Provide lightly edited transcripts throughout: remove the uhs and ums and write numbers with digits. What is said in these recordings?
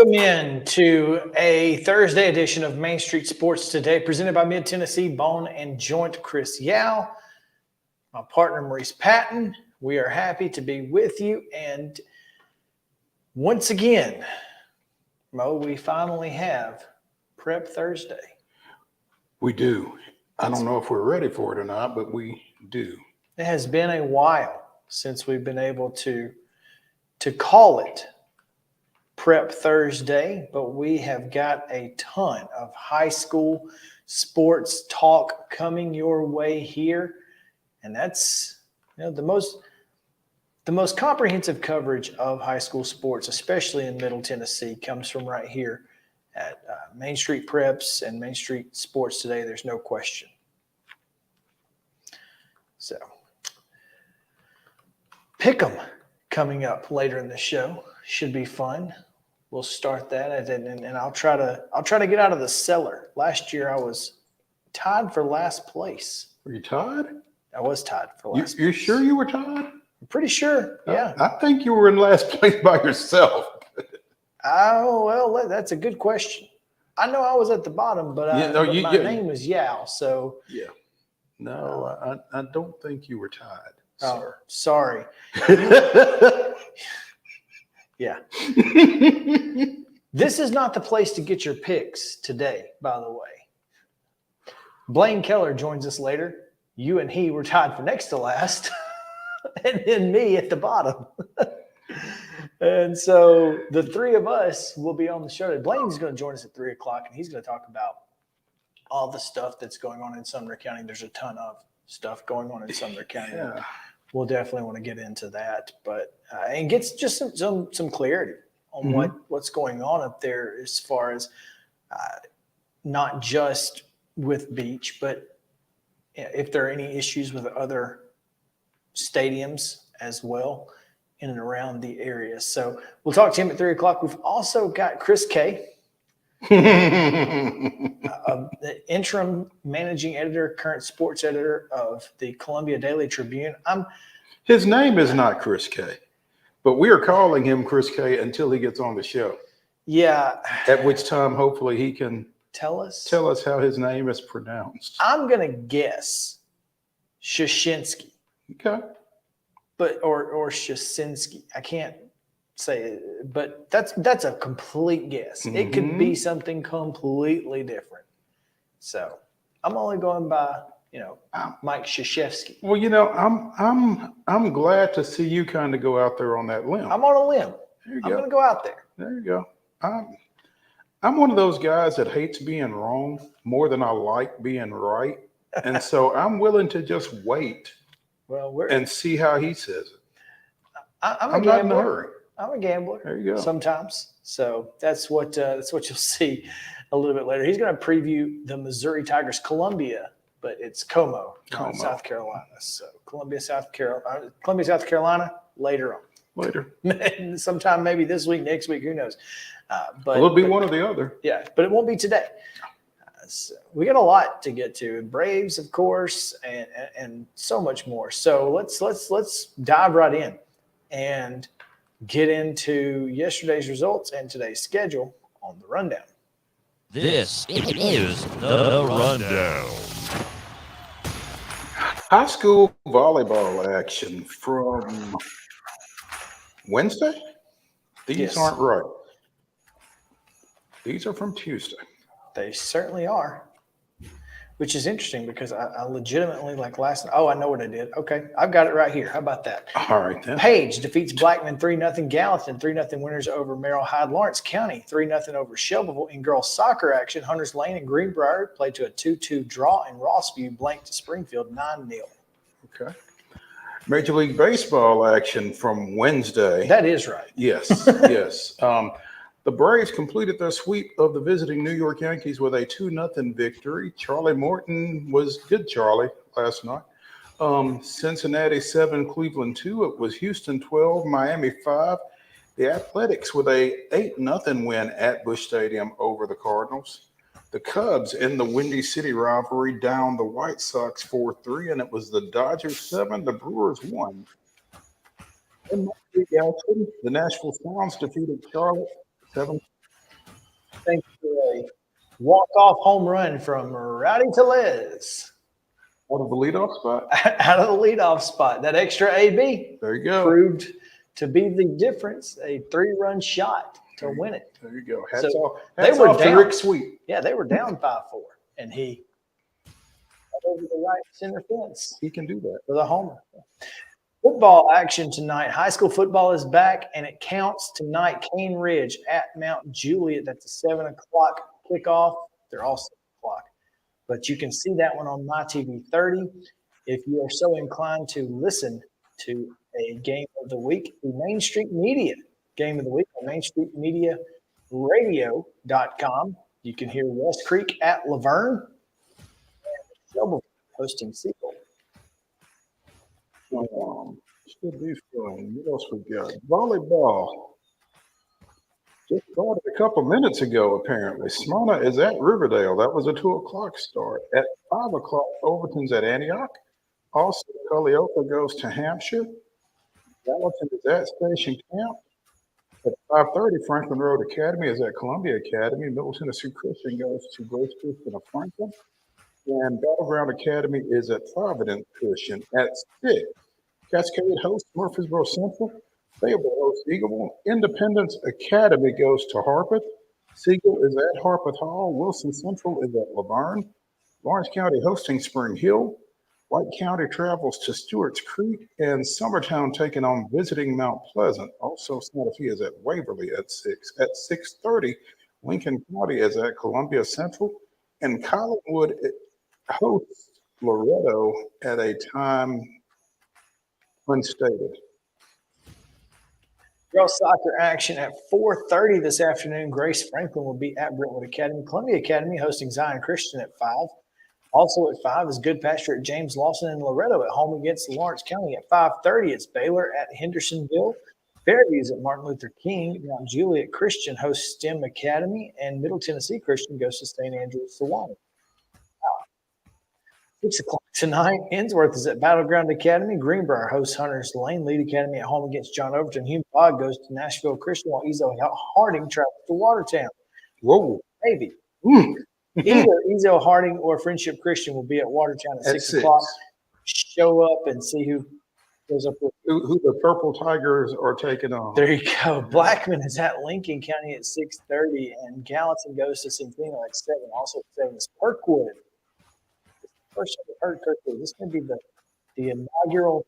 Welcome in to a Thursday edition of Main Street Sports Today, presented by Mid-Tennessee Bone and Joint. Chris Yao, my partner Maurice Patton. We are happy to be with you. And once again, Mo, we finally have Prep Thursday. We do. I don't know if we're ready for it or not, but we do. It has been a while since we've been able to call it Prep Thursday, but we have got a ton of high school sports talk coming your way here, and that's the most comprehensive coverage of high school sports, especially in Middle Tennessee, comes from right here at Main Street Preps and Main Street Sports Today. There's no question. So, Pick'em coming up later in the show should be fun. We'll start that, and I'll try to get out of the cellar. Last year I was tied for last place. Were you tied? I was tied for last place. You're sure you were tied? I'm pretty sure, yeah. I think you were in last place by yourself. Oh, well, that's a good question. I know I was at the bottom, but my name was Yao, so. Yeah. No, I don't think you were tied, sir. Oh, sorry. Yeah. This is not the place to get your picks today, by the way. Blaine Keller joins us later. You and he were tied for next to last, and then me at the bottom. And so the three of us will be on the show today. Blaine's going to join us at 3 o'clock, and he's going to talk about all the stuff that's going on in Sumner County. There's a ton of stuff going on in Sumner County. Yeah. We'll definitely want to get into that, but and get just some clarity on what's going on up there as far as not just with Beach, but if there are any issues with other stadiums as well in and around the area. So we'll talk to him at 3 o'clock. We've also got Chris K, the interim managing editor, current sports editor of the Columbia Daily Tribune. His name is not Chris K, but we are calling him Chris K until he gets on the show. Yeah. At which time, hopefully, he can tell us how his name is pronounced. I'm gonna guess Shashinsky. Okay. But or Shasinski. I can't say it, but that's a complete guess. It could be something completely different. So I'm only going by, Mike Krzyzewski. Well, I'm glad to see you kind of go out there on that limb. I'm on a limb. I'm going to go out there. There you go. I'm one of those guys that hates being wrong more than I like being right. And so I'm willing to just wait Well, and see how he says it. I'm a I'm not in a gambler. hurry. I'm a gambler. There you go. Sometimes. So that's what you'll see a little bit later. He's going to preview the Missouri Tigers Columbia, but it's Como, not South Carolina. So Columbia, South Carolina later on. Later. Sometime maybe this week, next week, who knows? But it'll be one or the other. Yeah, but it won't be today. So we got a lot to get to. Braves, of course, and so much more. So let's dive right in and get into yesterday's results and today's schedule on the rundown. This is the rundown. High school volleyball action from Wednesday? These aren't right. These are from Tuesday. They certainly are, which is interesting because I legitimately, like last night, I know what I did. Okay, I've got it right here. How about that? All right, then. Page defeats Blackman 3-0. Gallatin 3-0 winners over Merrill Hyde. Lawrence County 3-0 over Shelbyville. In girls soccer action, Hunters Lane and Greenbrier played to a 2-2 draw, and Rossview blanked to Springfield 9-0. Okay. Major League Baseball action from Wednesday. That is right. Yes, yes. The Braves completed their sweep of the visiting New York Yankees with a 2-0 victory. Charlie Morton was good, Charlie, last night. Cincinnati 7, Cleveland 2. It was Houston 12, Miami 5. The Athletics with a 8-0 win at Busch Stadium over the Cardinals. The Cubs in the Windy City rivalry down the White Sox 4-3, and it was the Dodgers 7, the Brewers 1. In the Nashville Sounds defeated Charlotte 7. Thanks for a walk-off home run from Rowdy Tellez. Out of the leadoff spot? Out of the leadoff spot. That extra AB there you go. Proved to be the difference, a 3-run shot to win it. There you go. Hats off down to Rick Sweet. Yeah, they were down 5-4, and he got over the right center fence. He can do that. For the homer. Football action tonight. High school football is back, and it counts tonight. Cane Ridge at Mount Juliet. That's a 7 o'clock kickoff. They're all 7 o'clock. But you can see that one on My TV 30. If you are so inclined to listen to a game of the week, the Main Street Media game of the week on mainstreetmediaradio.com. You can hear West Creek at Laverne and Shelbyville hosting Seagull. Should be fun. What else we got? Volleyball. Just started a couple minutes ago, apparently. Smyrna is at Riverdale. That was a 2 o'clock start. At 5 o'clock, Overton's at Antioch. Also, Culleoka goes to Hampshire. Gallatin is at Station Camp. At 5:30, Franklin Road Academy is at Columbia Academy. Middle Tennessee Christian goes to Grace Christian of Franklin. And Battleground Academy is at Providence Christian. At 6, Cascade hosts Murfreesboro Central. Fayetteville hosts Eagleville. Independence Academy goes to Harpeth. Siegel is at Harpeth Hall. Wilson Central is at Laverne. Lawrence County hosting Spring Hill. White County travels to Stewart's Creek, and Summertown taking on visiting Mount Pleasant. Also, Santa Fe is at Waverly at 6. At 6:30, Lincoln County is at Columbia Central, and Collinwood hosts Loretto at a time unstated. Girls soccer action at 4:30 this afternoon. Grace Franklin will be at Brentwood Academy. Columbia Academy hosting Zion Christian at 5. Also at 5 is Good Pasture at James Lawson and Loretto at home against Lawrence County. At 5:30, it's Baylor at Hendersonville. Fairview's at Martin Luther King. Mount Juliet Christian hosts STEM Academy, and Middle Tennessee Christian goes to St. Andrews Sewanee. 6 o'clock tonight, Ensworth is at Battleground Academy. Greenbrier hosts Hunters Lane. Lead Academy at home against John Overton. Hume Fogg goes to Nashville Christian, while Ezo Harding travels to Watertown. Whoa. Maybe. Either Ezo Harding or Friendship Christian will be at Watertown at 6 o'clock. Show up and see who goes up with who the Purple Tigers are taking on. There you go. Blackman is at Lincoln County at 6:30, and Gallatin goes to Centennial at 7. Also at 7 is Kirkwood. First time I've heard Kirkwood. This may be the inaugural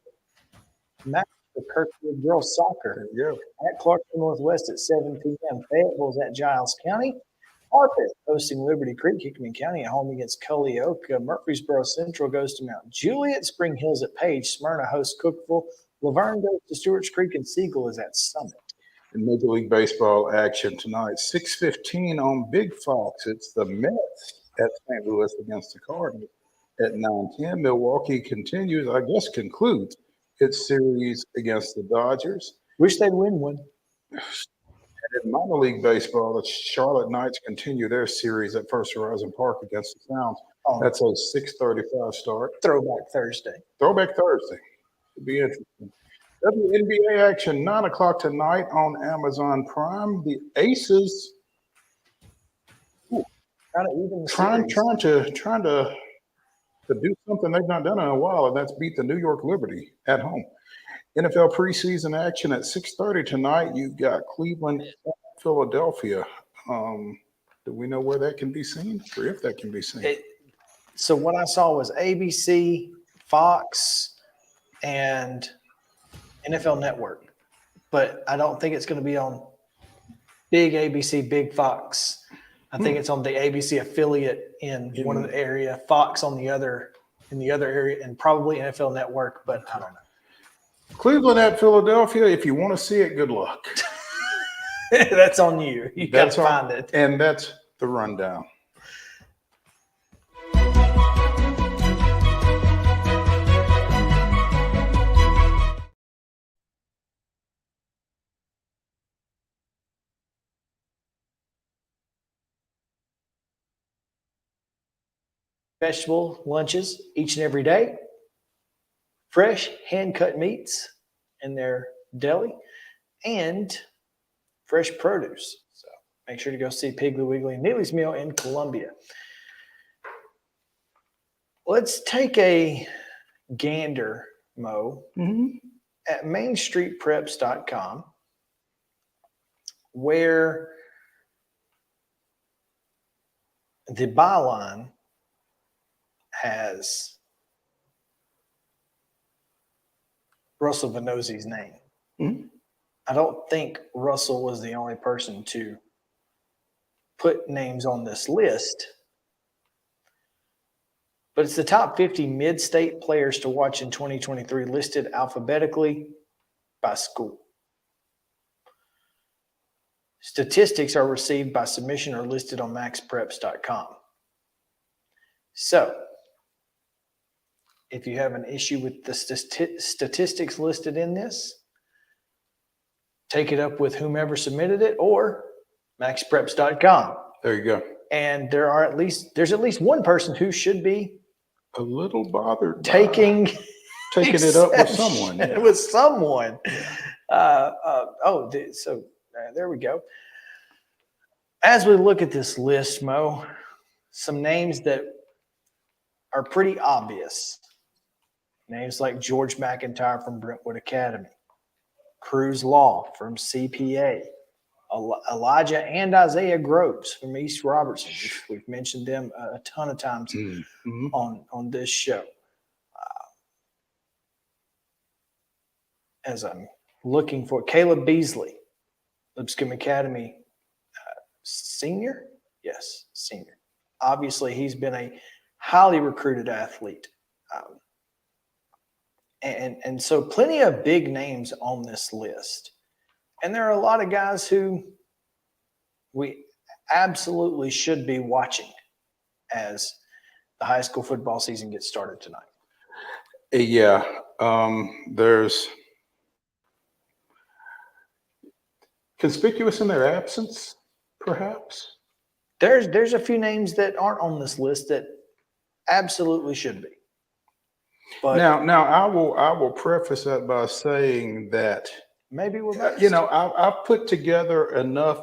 match for Kirkwood girls soccer. Yeah. At Clarksville Northwest at 7 p.m. Fayetteville's at Giles County. Harpeth hosting Liberty Creek, Hickman County at home against Culleoka. Murfreesboro Central goes to Mount Juliet. Spring Hills at Page. Smyrna hosts Cookeville. Laverne goes to Stewart's Creek, and Siegel is at Summit. In Major League Baseball action tonight, 6:15 on Big Fox. It's the Mets at St. Louis against the Cardinals. At 9:10, Milwaukee concludes its series against the Dodgers. Wish they'd win one. And in minor league baseball, the Charlotte Knights continue their series at First Horizon Park against the Sounds. Oh, That's a 6:35 start. Throwback Thursday. Throwback Thursday. Should be interesting. WNBA action, 9 o'clock tonight on Amazon Prime. The Aces trying to do something they've not done in a while, and that's beat the New York Liberty at home. NFL preseason action at 6:30 tonight. You've got Cleveland, Philadelphia. Do we know where that can be seen, or if that can be seen? So what I saw was ABC, Fox, and NFL Network, but I don't think it's going to be on big ABC, big Fox. I think it's on the ABC affiliate in one of the area, Fox on the other area, and probably NFL Network, but I don't know. Cleveland at Philadelphia. If you want to see it, good luck. That's on you. You got to find it. And that's the rundown. Vegetable lunches each and every day. Fresh hand-cut meats in their deli, and fresh produce. So make sure to go see Piggly Wiggly and Neely's Meal in Columbia. Let's take a gander, Mo, at mainstreetpreps.com, where the byline has Russell Venozzi's name. I don't think Russell was the only person to put names on this list, but it's the top 50 mid-state players to watch in 2023 listed alphabetically by school. Statistics are received by submission or listed on maxpreps.com. So, if you have an issue with the statistics listed in this, take it up with whomever submitted it or maxpreps.com. There you go. And there's at least one person who should be a little bothered taking it up with someone. Yeah. With someone. There we go. As we look at this list, Mo, some names that are pretty obvious. Names like George McIntyre from Brentwood Academy, Cruz Law from CPA, Elijah and Isaiah Groves from East Robertson. We've mentioned them a ton of times on this show. As I'm looking for Caleb Beasley, Lipscomb Academy senior? Yes, senior. Obviously, he's been a highly recruited athlete. And so plenty of big names on this list. And there are a lot of guys who we absolutely should be watching as the high school football season gets started tonight. Yeah, there's conspicuous in their absence, perhaps. There's a few names that aren't on this list that absolutely should be. But now I will preface that by saying that maybe we're biased. I've put together enough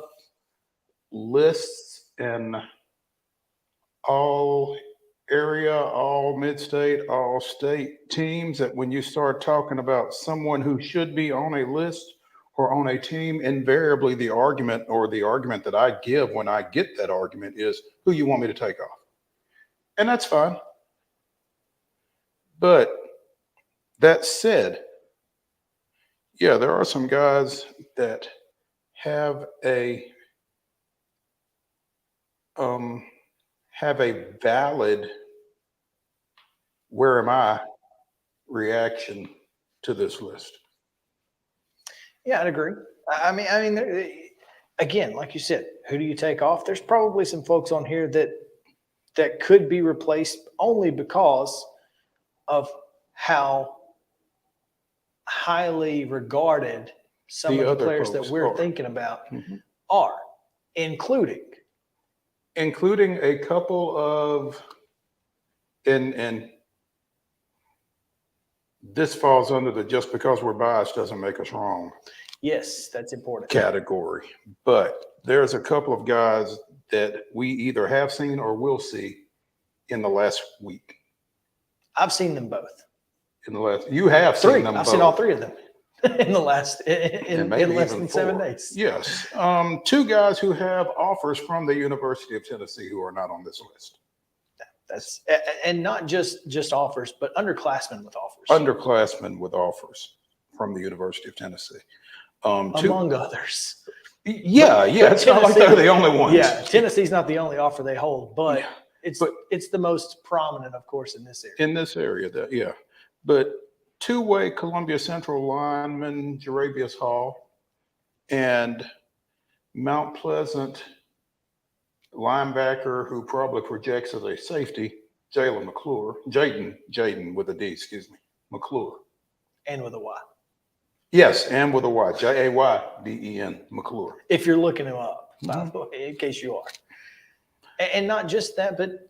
lists in all area, all mid-state, all state teams that when you start talking about someone who should be on a list or on a team, invariably the argument that I give when I get that argument is who you want me to take off. And that's fine. But that said, yeah, there are some guys that have a have a valid "where am I" reaction to this list. Yeah, I'd agree. Again, like you said, who do you take off? There's probably some folks on here that could be replaced only because of how highly regarded some The of the other players that folks we're are. thinking about Mhm. are, including Including a couple of, and this falls under the "just because we're biased doesn't make us wrong" yes, that's important. category. But there's a couple of guys that we either have seen or will see in the last week. I've seen them both. You have seen Three. them I've both. seen all three of them in the last in maybe less even than 7 4. days. Yes. Two guys who have offers from the University of Tennessee who are not on this list. That's and not just offers, but underclassmen with offers, Underclassmen with offers from the University of Tennessee. among others. Yeah. It's not like they're the only ones. Yeah, Tennessee's not the only offer they hold, but Yeah, it's the most prominent, of course, in this area. in this area, yeah. But two-way Columbia Central lineman Jaravius Hall and Mount Pleasant linebacker who probably projects as a safety, Jaden with a D, excuse me, McClure. And with a Y. Yes, and with a Y, Jayden, McClure. If you're looking him up, by the way, in case you are. And not just that, but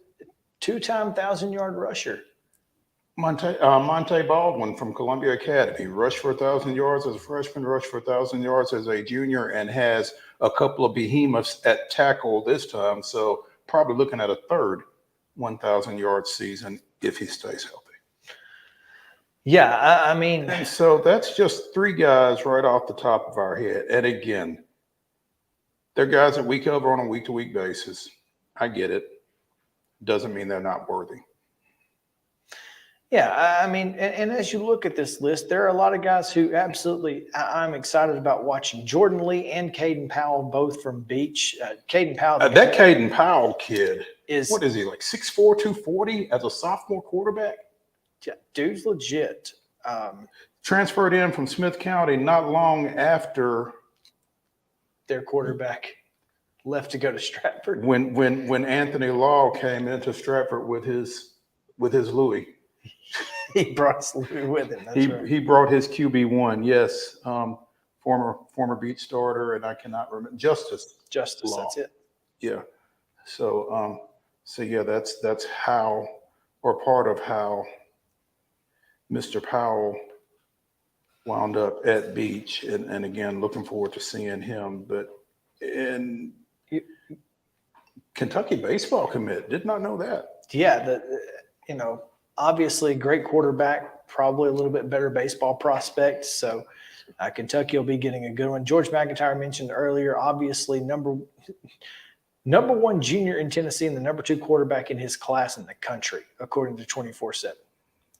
2-time 1,000-yard rusher. Monte Baldwin from Columbia Academy rushed for 1,000 yards as a freshman, rushed for 1,000 yards as a junior, and has a couple of behemoths at tackle this time. So probably looking at a third 1,000-yard season if he stays healthy. Yeah, I mean, And so that's just three guys right off the top of our head. And again, they're guys that we cover on a week-to-week basis. I get it. Doesn't mean they're not worthy. yeah, I mean, and as you look at this list, there are a lot of guys who absolutely I'm excited about watching. Jordan Lee and Caden Powell, both from Beach. Caden Powell. That Caden Powell kid is, what is he, like 6'4", 240 as a sophomore quarterback? Yeah, dude's legit. Transferred in from Smith County not long after their quarterback left to go to Stratford. when Anthony Law came into Stratford with his Louis. He brought Louis with him. That's right. He brought his QB1. Yes, former Beach starter, and I cannot remember Justice. Law. That's it. Yeah. So yeah, that's how, or part of how, Mr. Powell wound up at Beach, and again, looking forward to seeing him. But in Kentucky baseball commit, did not know that. Yeah, obviously great quarterback, probably a little bit better baseball prospect. So Kentucky will be getting a good one. George McIntyre mentioned earlier, obviously number one junior in Tennessee and the number 2 quarterback in his class in the country, according to 24/7.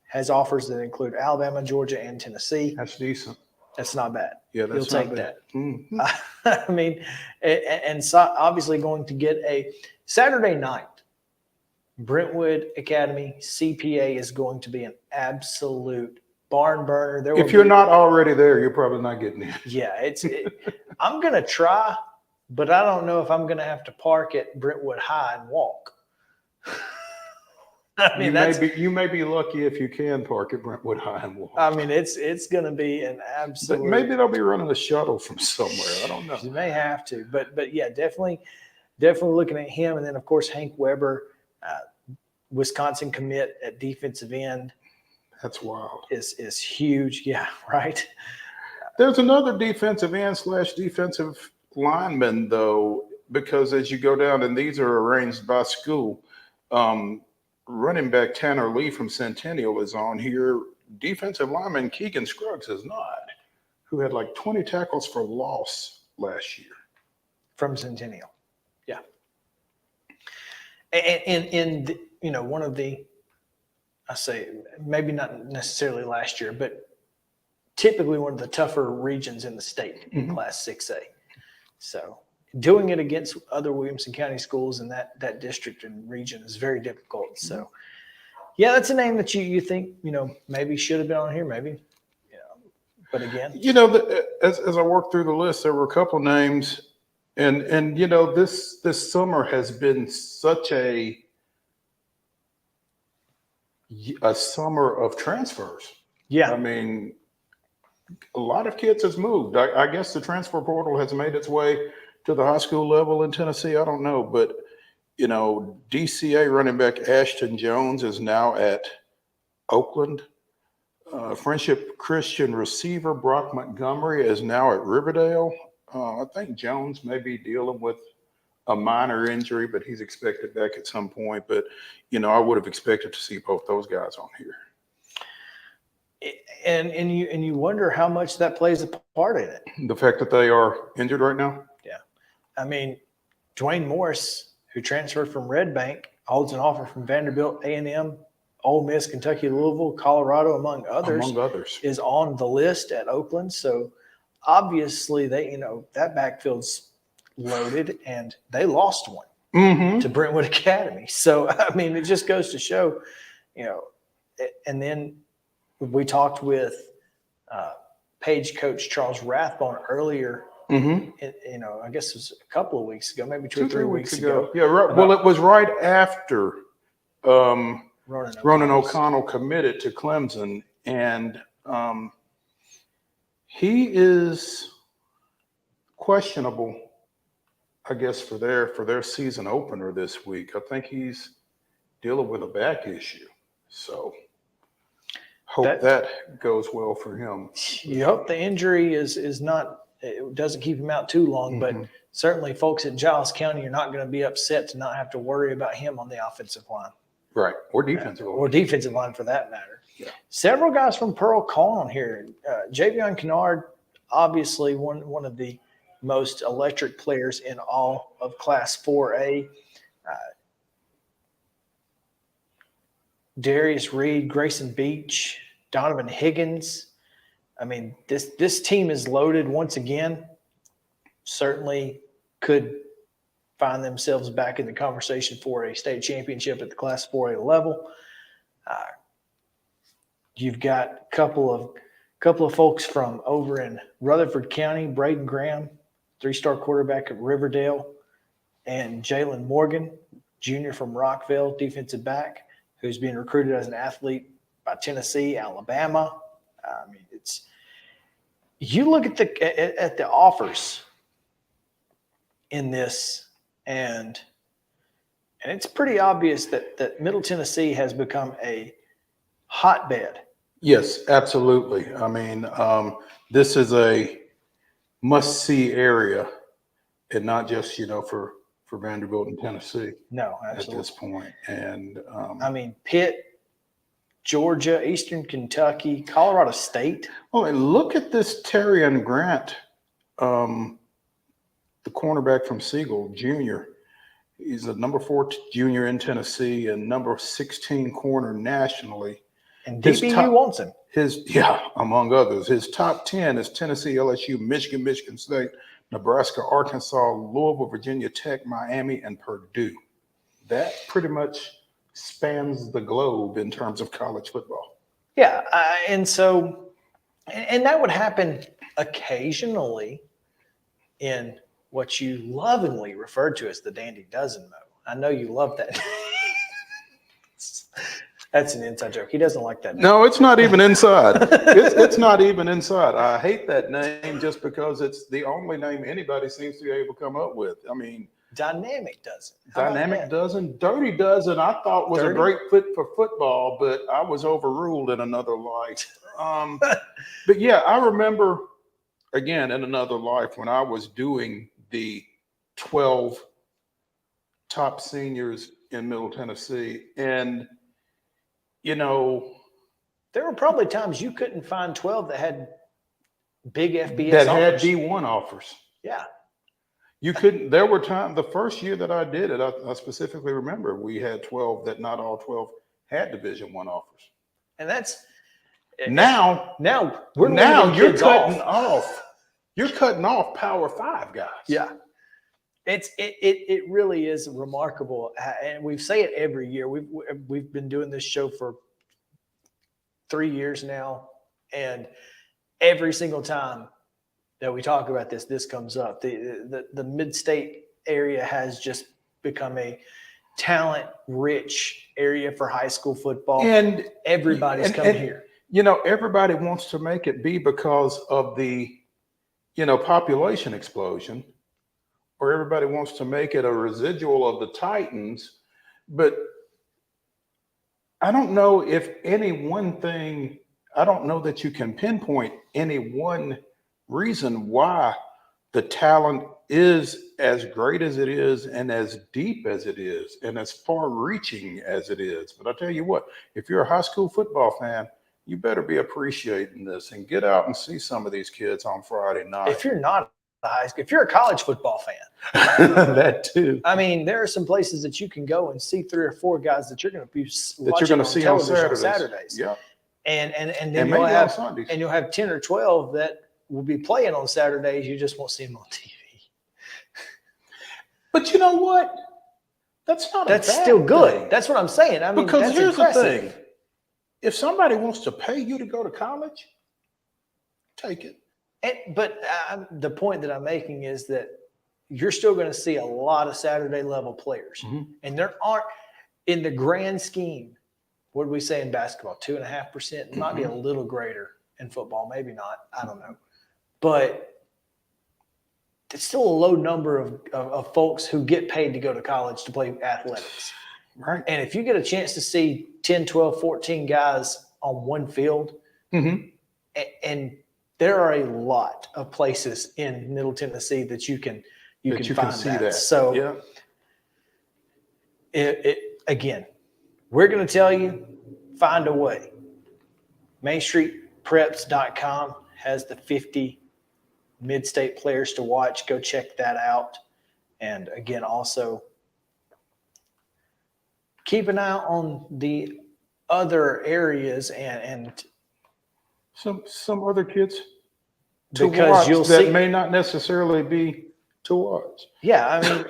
Has offers that include Alabama, Georgia, and Tennessee. That's decent. That's not bad. Yeah, that's You'll not take bad. that. Mm-hmm. I mean, and so obviously going to get a Saturday night. Brentwood Academy CPA is going to be an absolute barn burner. If you're not already there, you're probably not getting in. Yeah, I'm going to try, but I don't know if I'm going to have to park at Brentwood High and walk. I mean, you may be lucky if you can park at Brentwood High and walk. I mean, it's going to be an absolute. But maybe they'll be running a shuttle from somewhere. I don't know. You may have to, but yeah, definitely looking at him, and then of course Hank Weber, Wisconsin commit at defensive end. That's wild. Is huge. Yeah, right. There's another defensive end / defensive lineman though, because as you go down, and these are arranged by school. Running back Tanner Lee from Centennial is on here. Defensive lineman Keegan Scruggs is not, who had like 20 tackles for loss last year. From Centennial. Yeah. And one of the, I say, maybe not necessarily last year, but typically one of the tougher regions in the state in Class 6A. So doing it against other Williamson County schools in that district and region is very difficult. So, yeah, that's a name that you think, maybe should have been on here, maybe, but again. As I worked through the list, there were a couple names, and this summer has been such a summer of transfers. Yeah. I mean, a lot of kids has moved. I guess the transfer portal has made its way to the high school level in Tennessee. I don't know, but DCA running back Ashton Jones is now at Oakland. Friendship Christian receiver Brock Montgomery is now at Riverdale. I think Jones may be dealing with a minor injury, but he's expected back at some point. But, I would have expected to see both those guys on here. And you wonder how much that plays a part in it. The fact that they are injured right now? Yeah. I mean, Dwayne Morris, who transferred from Red Bank, holds an offer from Vanderbilt, A&M, Ole Miss, Kentucky, Louisville, Colorado, among others, is on the list at Oakland. So obviously that backfield's loaded, and they lost one to Brentwood Academy. So, I mean, it just goes to show, and then we talked with Page coach Charles Rathbone earlier. I guess it was a couple of weeks ago, maybe 2 or 3 weeks ago. Yeah, right. Well, it was right after Ronan O'Connell committed to Clemson, and he is questionable, I guess, for their season opener this week. I think he's dealing with a back issue, so hope that goes well for him. You hope the injury is not, it doesn't keep him out too long, but certainly folks at Giles County are not going to be upset to not have to worry about him on the offensive line. Right, or defensive line. Or defensive line for that matter. Yeah. Several guys from Pearl calling on here. Javion Kennard, obviously one of the most electric players in all of Class 4A. Darius Reed, Grayson Beach, Donovan Higgins. I mean, this team is loaded once again. Certainly could find themselves back in the conversation for a state championship at the Class 4A level. You've got a couple of folks from over in Rutherford County, Braden Graham, 3-star quarterback at Riverdale, and Jalen Morgan, junior from Rockville, defensive back, who's being recruited as an athlete by Tennessee, Alabama. I mean, you look at the offers in this, and it's pretty obvious that Middle Tennessee has become a hotbed. Yes, absolutely. I mean, this is a must-see area, and not just for Vanderbilt and Tennessee. No, absolutely. At this point, and I mean, Pitt, Georgia, Eastern Kentucky, Colorado State. Oh, and look at this Terrion Grant, the cornerback from Siegel, junior. He's a number 4 junior in Tennessee and number 16 corner nationally. And DBU wants him. Among others. His top 10 is Tennessee, LSU, Michigan, Michigan State, Nebraska, Arkansas, Louisville, Virginia Tech, Miami, and Purdue. That pretty much spans the globe in terms of college football. Yeah, and that would happen occasionally in what you lovingly refer to as the Dandy Dozen mode. I know you love that. That's an inside joke. He doesn't like that name. No, it's not even inside. It's not even inside. I hate that name just because it's the only name anybody seems to be able to come up with. I mean, Dynamic Dozen. Dynamic Dozen. Dirty Dozen, I thought was a great fit for football, but I was overruled in another life. But yeah, I remember, again, in another life when I was doing the 12 top seniors in Middle Tennessee. And, there were probably times you couldn't find 12 that had big FBS that offers. had D1 offers. Yeah. You couldn't, there were times, the first year that I did it, I specifically remember we had 12 that not all 12 had Division I offers. And that's now you're cutting off. You're cutting off Power 5 guys. Yeah. It really is remarkable, and we say it every year. We've been doing this show for 3 years now, and every single time that we talk about this comes up. The mid-state area has just become a talent-rich area for high school football, And everybody's coming here. You know, everybody wants to make it be because of the, population explosion, or everybody wants to make it a residual of the Titans. But I don't know if any one thing, I don't know that you can pinpoint any one reason why the talent is as great as it is and as deep as it is and as far reaching as it is. But I tell you what, if you're a high school football fan, you better be appreciating this and get out and see some of these kids on Friday night. If you're not if you're a college football fan, that too. I mean, there are some places that you can go and see 3 or 4 guys that you're going to be See on Saturdays. Yeah. And And then maybe you'll on have Sundays. and you'll have 10 or 12 that will be playing on Saturdays. You just won't see them on TV. But you know what? That's not That's a bad still good. thing. That's what I'm saying. I mean, Because that's here's impressive. the thing. If somebody wants to pay you to go to college, take it. But the point that I'm making is that you're still going to see a lot of Saturday level players, and there aren't, in the grand scheme, what did we say in basketball? 2.5%. It might be a little greater in football, maybe not. I don't know, but it's still a low number of folks who get paid to go to college to play athletics. Right. And if you get a chance to see 10, 12, 14 guys on one field, and there are a lot of places in Middle Tennessee that you can find see that. that. So yeah. Again, we're going to tell you, find a way. MainStreetPreps.com has the 50 mid-state players to watch. Go check that out. And again, also keep an eye on the other areas and some other kids to because watch you'll that see may not necessarily be to watch. Yeah, I mean,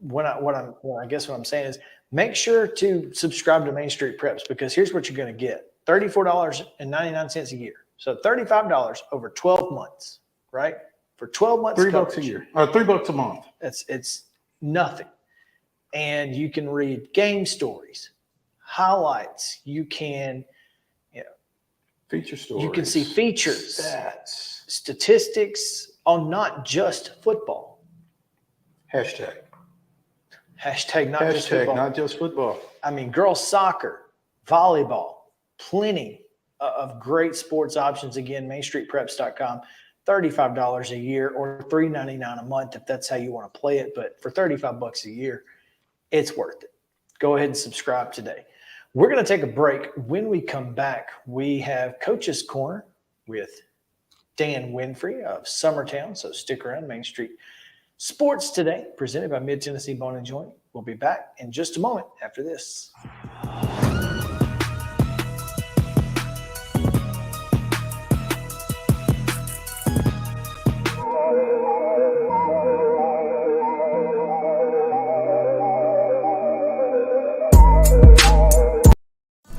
what I'm saying is make sure to subscribe to Main Street Preps, because here's what you're going to get: $34.99 a year. So $35 over 12 months, right? For 12 months, $3 a year, $3 a month. It's nothing. And you can read game stories, highlights. You can, Feature stories. you can see features, Stats. statistics on not just football. Hashtag Not just football. I mean, girls soccer, volleyball, plenty of great sports options. Again, MainStreetPreps.com, $35 a year or $3.99 a month if that's how you want to play it. But for $35 a year, it's worth it. Go ahead and subscribe today. We're going to take a break. When we come back, we have Coach's Corner with Dan WINFREE of SUMMERTOWN. So stick around. Main Street Sports Today, presented by Mid-Tennessee Bone & Joint. We'll be back in just a moment after this.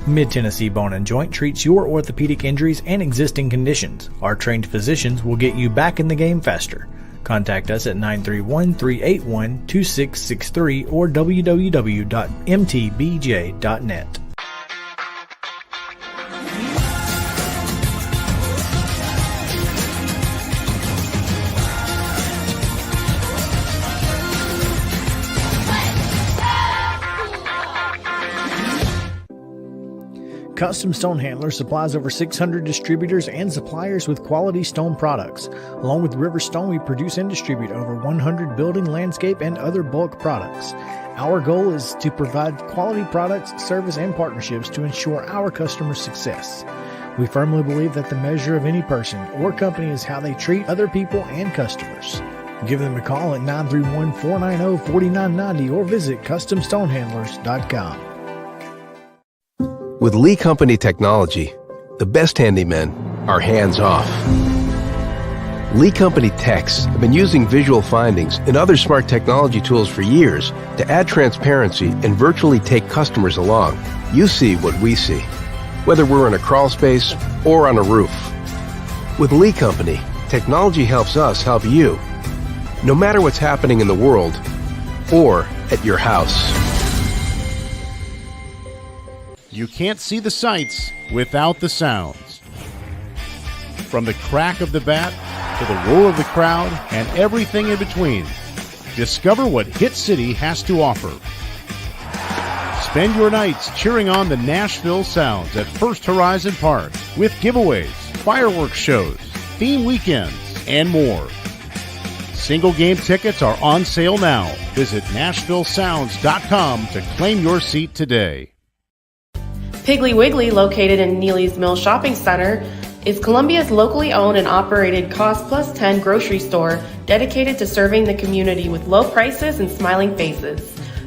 Mid-Tennessee Bone & Joint treats your orthopedic injuries and existing conditions. Our trained physicians will get you back in the game faster. Contact us at 931-381-2663 or www.mtbj.net. Custom Stone Handler supplies over 600 distributors and suppliers with quality stone products. Along with River Stone, we produce and distribute over 100 building, landscape, and other bulk products. Our goal is to provide quality products, service, and partnerships to ensure our customers' success. We firmly believe that the measure of any person or company is how they treat other people and customers. Give them a call at 931-490-4990 or visit CustomStonehandlers.com. With Lee Company technology, the best handymen are hands-off. Lee Company techs have been using visual findings and other smart technology tools for years to add transparency and virtually take customers along. You see what we see, whether we're in a crawl space or on a roof. With Lee Company, technology helps us help you, no matter what's happening in the world or at your house. You can't see the sights without the sounds. From the crack of the bat to the roar of the crowd and everything in between, discover what Hit City has to offer. Spend your nights cheering on the Nashville Sounds at First Horizon Park with giveaways, fireworks shows, theme weekends, and more. Single game tickets are on sale now. Visit NashvilleSounds.com to claim your seat today. Piggly Wiggly, located in Neely's Mill Shopping Center, is Columbia's locally owned and operated Cost Plus 10 grocery store dedicated to serving the community with low prices and smiling faces.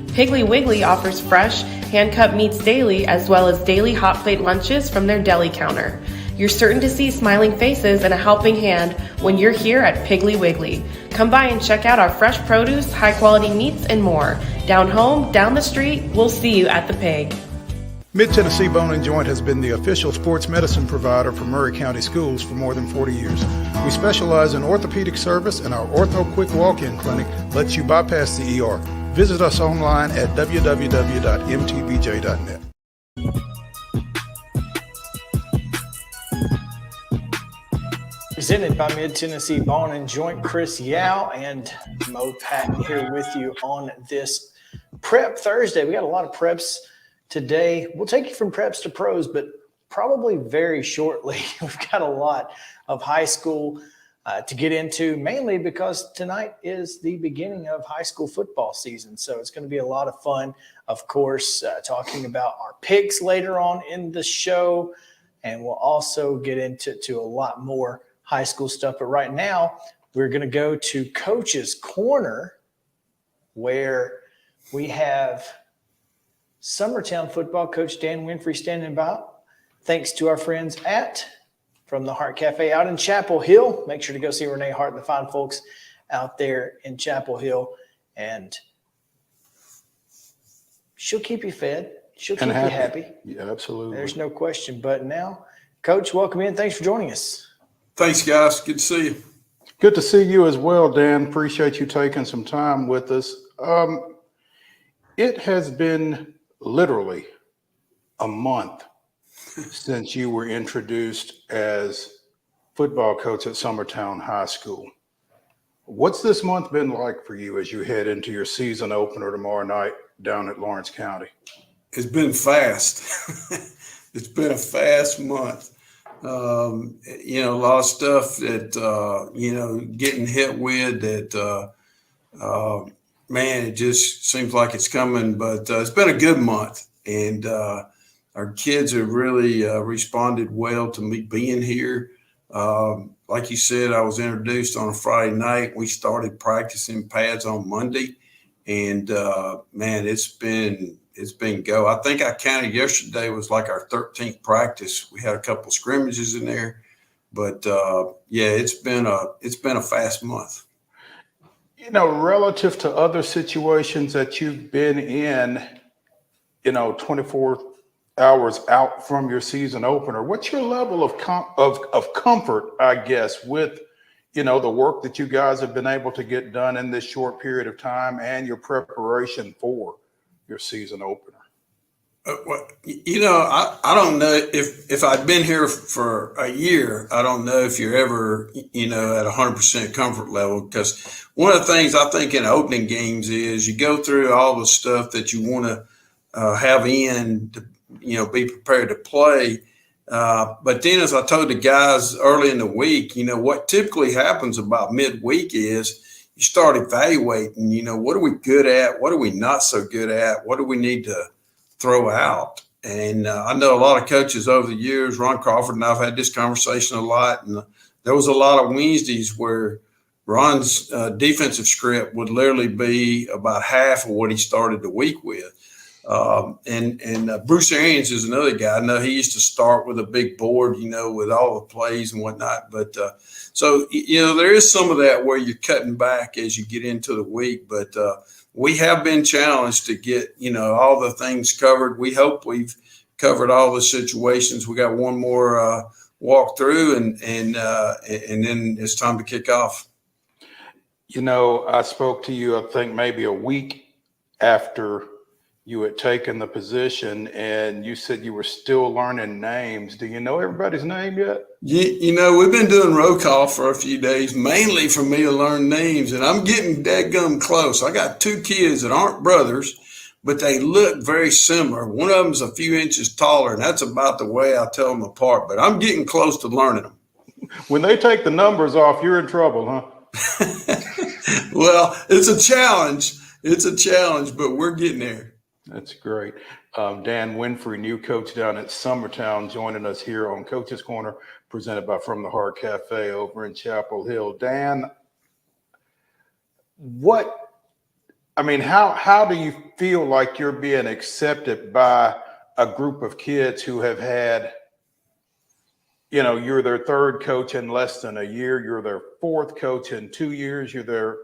Piggly Wiggly offers fresh, hand-cut meats daily as well as daily hot plate lunches from their deli counter. You're certain to see smiling faces and a helping hand when you're here at Piggly Wiggly. Come by and check out our fresh produce, high-quality meats, and more. Down home, down the street, we'll see you at the Pig. Mid-Tennessee Bone and Joint has been the official sports medicine provider for Murray County Schools for more than 40 years. We specialize in orthopedic service, and our Ortho Quick Walk-In Clinic lets you bypass the ER. Visit us online at www.mtbj.net. Presented by Mid-Tennessee Bone and Joint, Chris Yao and Mo Patton here with you on this Prep Thursday. We got a lot of preps today. We'll take you from preps to pros, but probably very shortly. We've got a lot of high school to get into, mainly because tonight is the beginning of high school football season. So it's going to be a lot of fun, of course, talking about our picks later on in the show. And we'll also get into a lot more high school stuff. But right now, we're going to go to Coach's Corner, where we have SUMMERTOWN football coach Dan WINFREE standing by. Thanks to our friends from the Hart Cafe out in Chapel Hill. Make sure to go see Renee Hart and the fine folks out there in Chapel Hill. And she'll keep you fed. She'll keep you happy. Yeah, absolutely. There's no question. But now, Coach, welcome in. Thanks for joining us. Thanks, guys. Good to see you. Good to see you as well, Dan. Appreciate you taking some time with us. It has been literally a month since you were introduced as football coach at SUMMERTOWN High School. What's this month been like for you as you head into your season opener tomorrow night down at Lawrence County? It's been fast. It's been a fast month. A lot of stuff that, getting hit with that, man, it just seems like it's coming, but it's been a good month. And our kids have really responded well to me being here. Like you said, I was introduced on a Friday night. We started practicing pads on Monday. And, man, it's been go. I think I counted yesterday was like our 13th practice. We had a couple of scrimmages in there. But, it's been a fast month. Relative to other situations that you've been in, 24 hours out from your season opener, what's your level of comfort, I guess, with, the work that you guys have been able to get done in this short period of time and your preparation for your season opener? I don't know if I'd been here for a year. I don't know if you're ever, at 100% comfort level, because one of the things I think in opening games is you go through all the stuff that you want to have in to, be prepared to play. But then, as I told the guys early in the week, what typically happens about midweek is you start evaluating, what are we good at? What are we not so good at? What do we need to throw out? And I know a lot of coaches over the years, Ron Crawford and I've had this conversation a lot. And there was a lot of Wednesdays where Ron's defensive script would literally be about half of what he started the week with. And Bruce Arians is another guy. I know he used to start with a big board, with all the plays and whatnot. But so, there is some of that where you're cutting back as you get into the week. But we have been challenged to get, all the things covered. We hope we've covered all the situations. We got one more walk through, and then it's time to kick off. I spoke to you, I think maybe a week after you had taken the position, and you said you were still learning names. Do you know everybody's name yet? We've been doing roll call for a few days, mainly for me to learn names, and I'm getting dadgum close. I got 2 kids that aren't brothers, but they look very similar. One of them's a few inches taller, and that's about the way I tell them apart, but I'm getting close to learning them. When they take the numbers off, you're in trouble, huh? Well, it's a challenge. But we're getting there. That's great. Dan WINFREE, new coach down at SUMMERTOWN, joining us here on Coach's Corner, presented by From the Heart Cafe over in Chapel Hill. Dan, how do you feel like you're being accepted by a group of kids who have had, you're their 3rd coach in less than a year, you're their 4th coach in 2 years, you're their,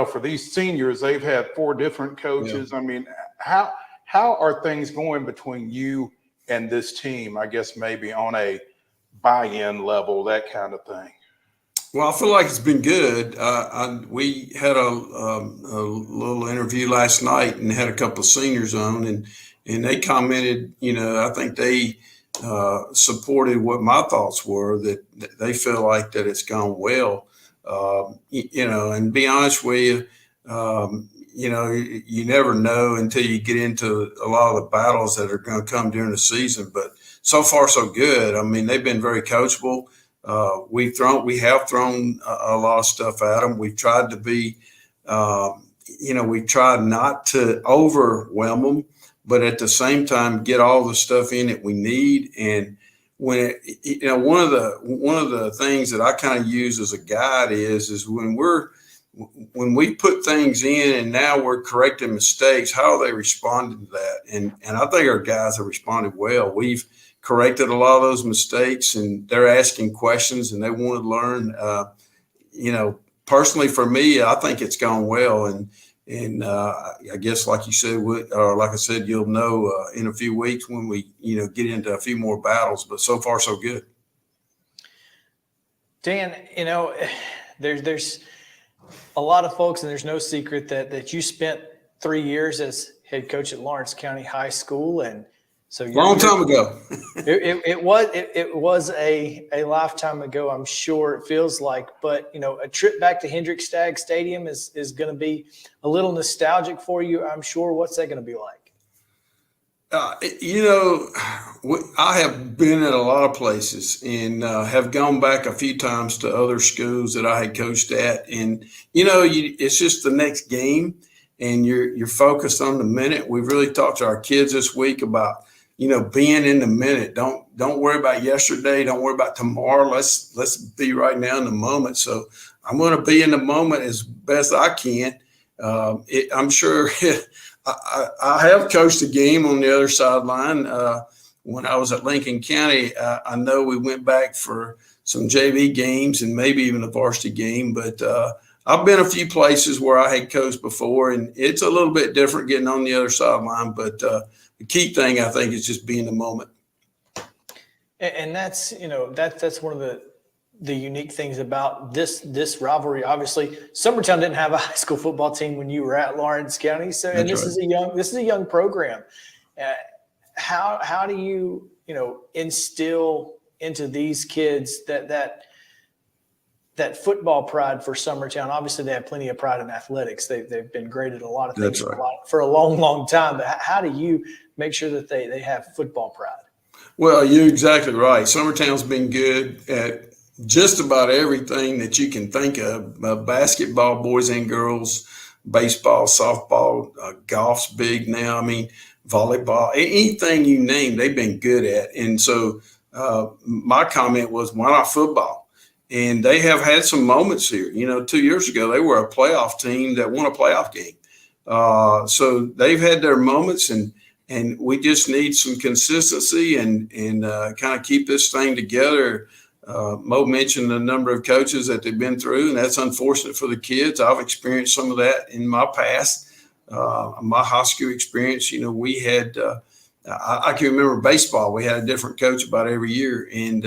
for these seniors, they've had 4 different coaches. Yeah. I mean, how are things going between you and this team? I guess maybe on a buy-in level, that kind of thing. Well, I feel like it's been good. We had a little interview last night and had a couple of seniors on, and they commented, I think they supported what my thoughts were, that they feel like that it's gone well. And be honest with you, you never know until you get into a lot of the battles that are going to come during the season. But so far, so good. I mean, they've been very coachable. We have thrown a lot of stuff at them. We've tried to be, we've tried not to overwhelm them, but at the same time, get all the stuff in that we need. And when one of the things that I kind of use as a guide is when we put things in and now we're correcting mistakes, how are they responding to that? And I think our guys have responded well. We've corrected a lot of those mistakes, and they're asking questions and they want to learn. Personally for me, I think it's gone well. And I guess, like you said, or like I said, you'll know in a few weeks when we, get into a few more battles. But so far, so good. Dan, there's a lot of folks, and there's no secret that you spent 3 years as head coach at Lawrence County High School, and so long time ago. it was a lifetime ago, I'm sure it feels like. But a trip back to Hendrickstad Stadium is going to be a little nostalgic for you, I'm sure. What's that going to be like? I have been at a lot of places and have gone back a few times to other schools that I had coached at. And, it's just the next game, and you're focused on the minute. We've really talked to our kids this week about, being in the minute. Don't worry about yesterday. Don't worry about tomorrow. Let's be right now in the moment. So I'm going to be in the moment as best I can. I'm sure I have coached a game on the other sideline. When I was at Lincoln County, I know we went back for some JV games and maybe even a varsity game, but I've been a few places where I had coached before, and it's a little bit different getting on the other sideline. But the key thing, I think, is just being in the moment. And that's one of the unique things about this rivalry. Obviously, Summertown didn't have a high school football team when you were at Lawrence County, so and this is a young program. How do you instill into these kids that football pride for Summertown? Obviously, they have plenty of pride in athletics. They've been great at a lot of things for a long time. But how do you make sure that they have football pride? Well, you're exactly right. Summertown's been good at just about everything that you can think of. Basketball, boys and girls, baseball, softball, golf's big now. I mean, volleyball, anything you name, they've been good at. And so my comment was, why not football? And they have had some moments here. 2 years ago, they were a playoff team that won a playoff game. So they've had their moments, and and we just need some consistency and kind of keep this thing together. Mo mentioned the number of coaches that they've been through, and that's unfortunate for the kids. I've experienced some of that in my past, my high school experience. We had, I can remember baseball. We had a different coach about every year. And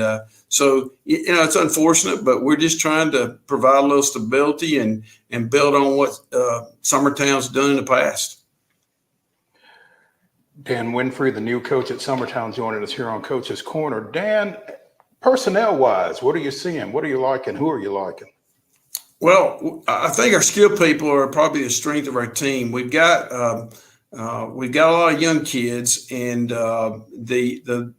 so, it's unfortunate, but we're just trying to provide a little stability and build on what Summertown's done in the past. Dan WINFREE, the new coach at Summertown, joining us here on Coach's Corner. Dan, personnel-wise, what are you seeing? What are you liking? Who are you liking? Well, I think our skilled people are probably the strength of our team. We've got a lot of young kids, and the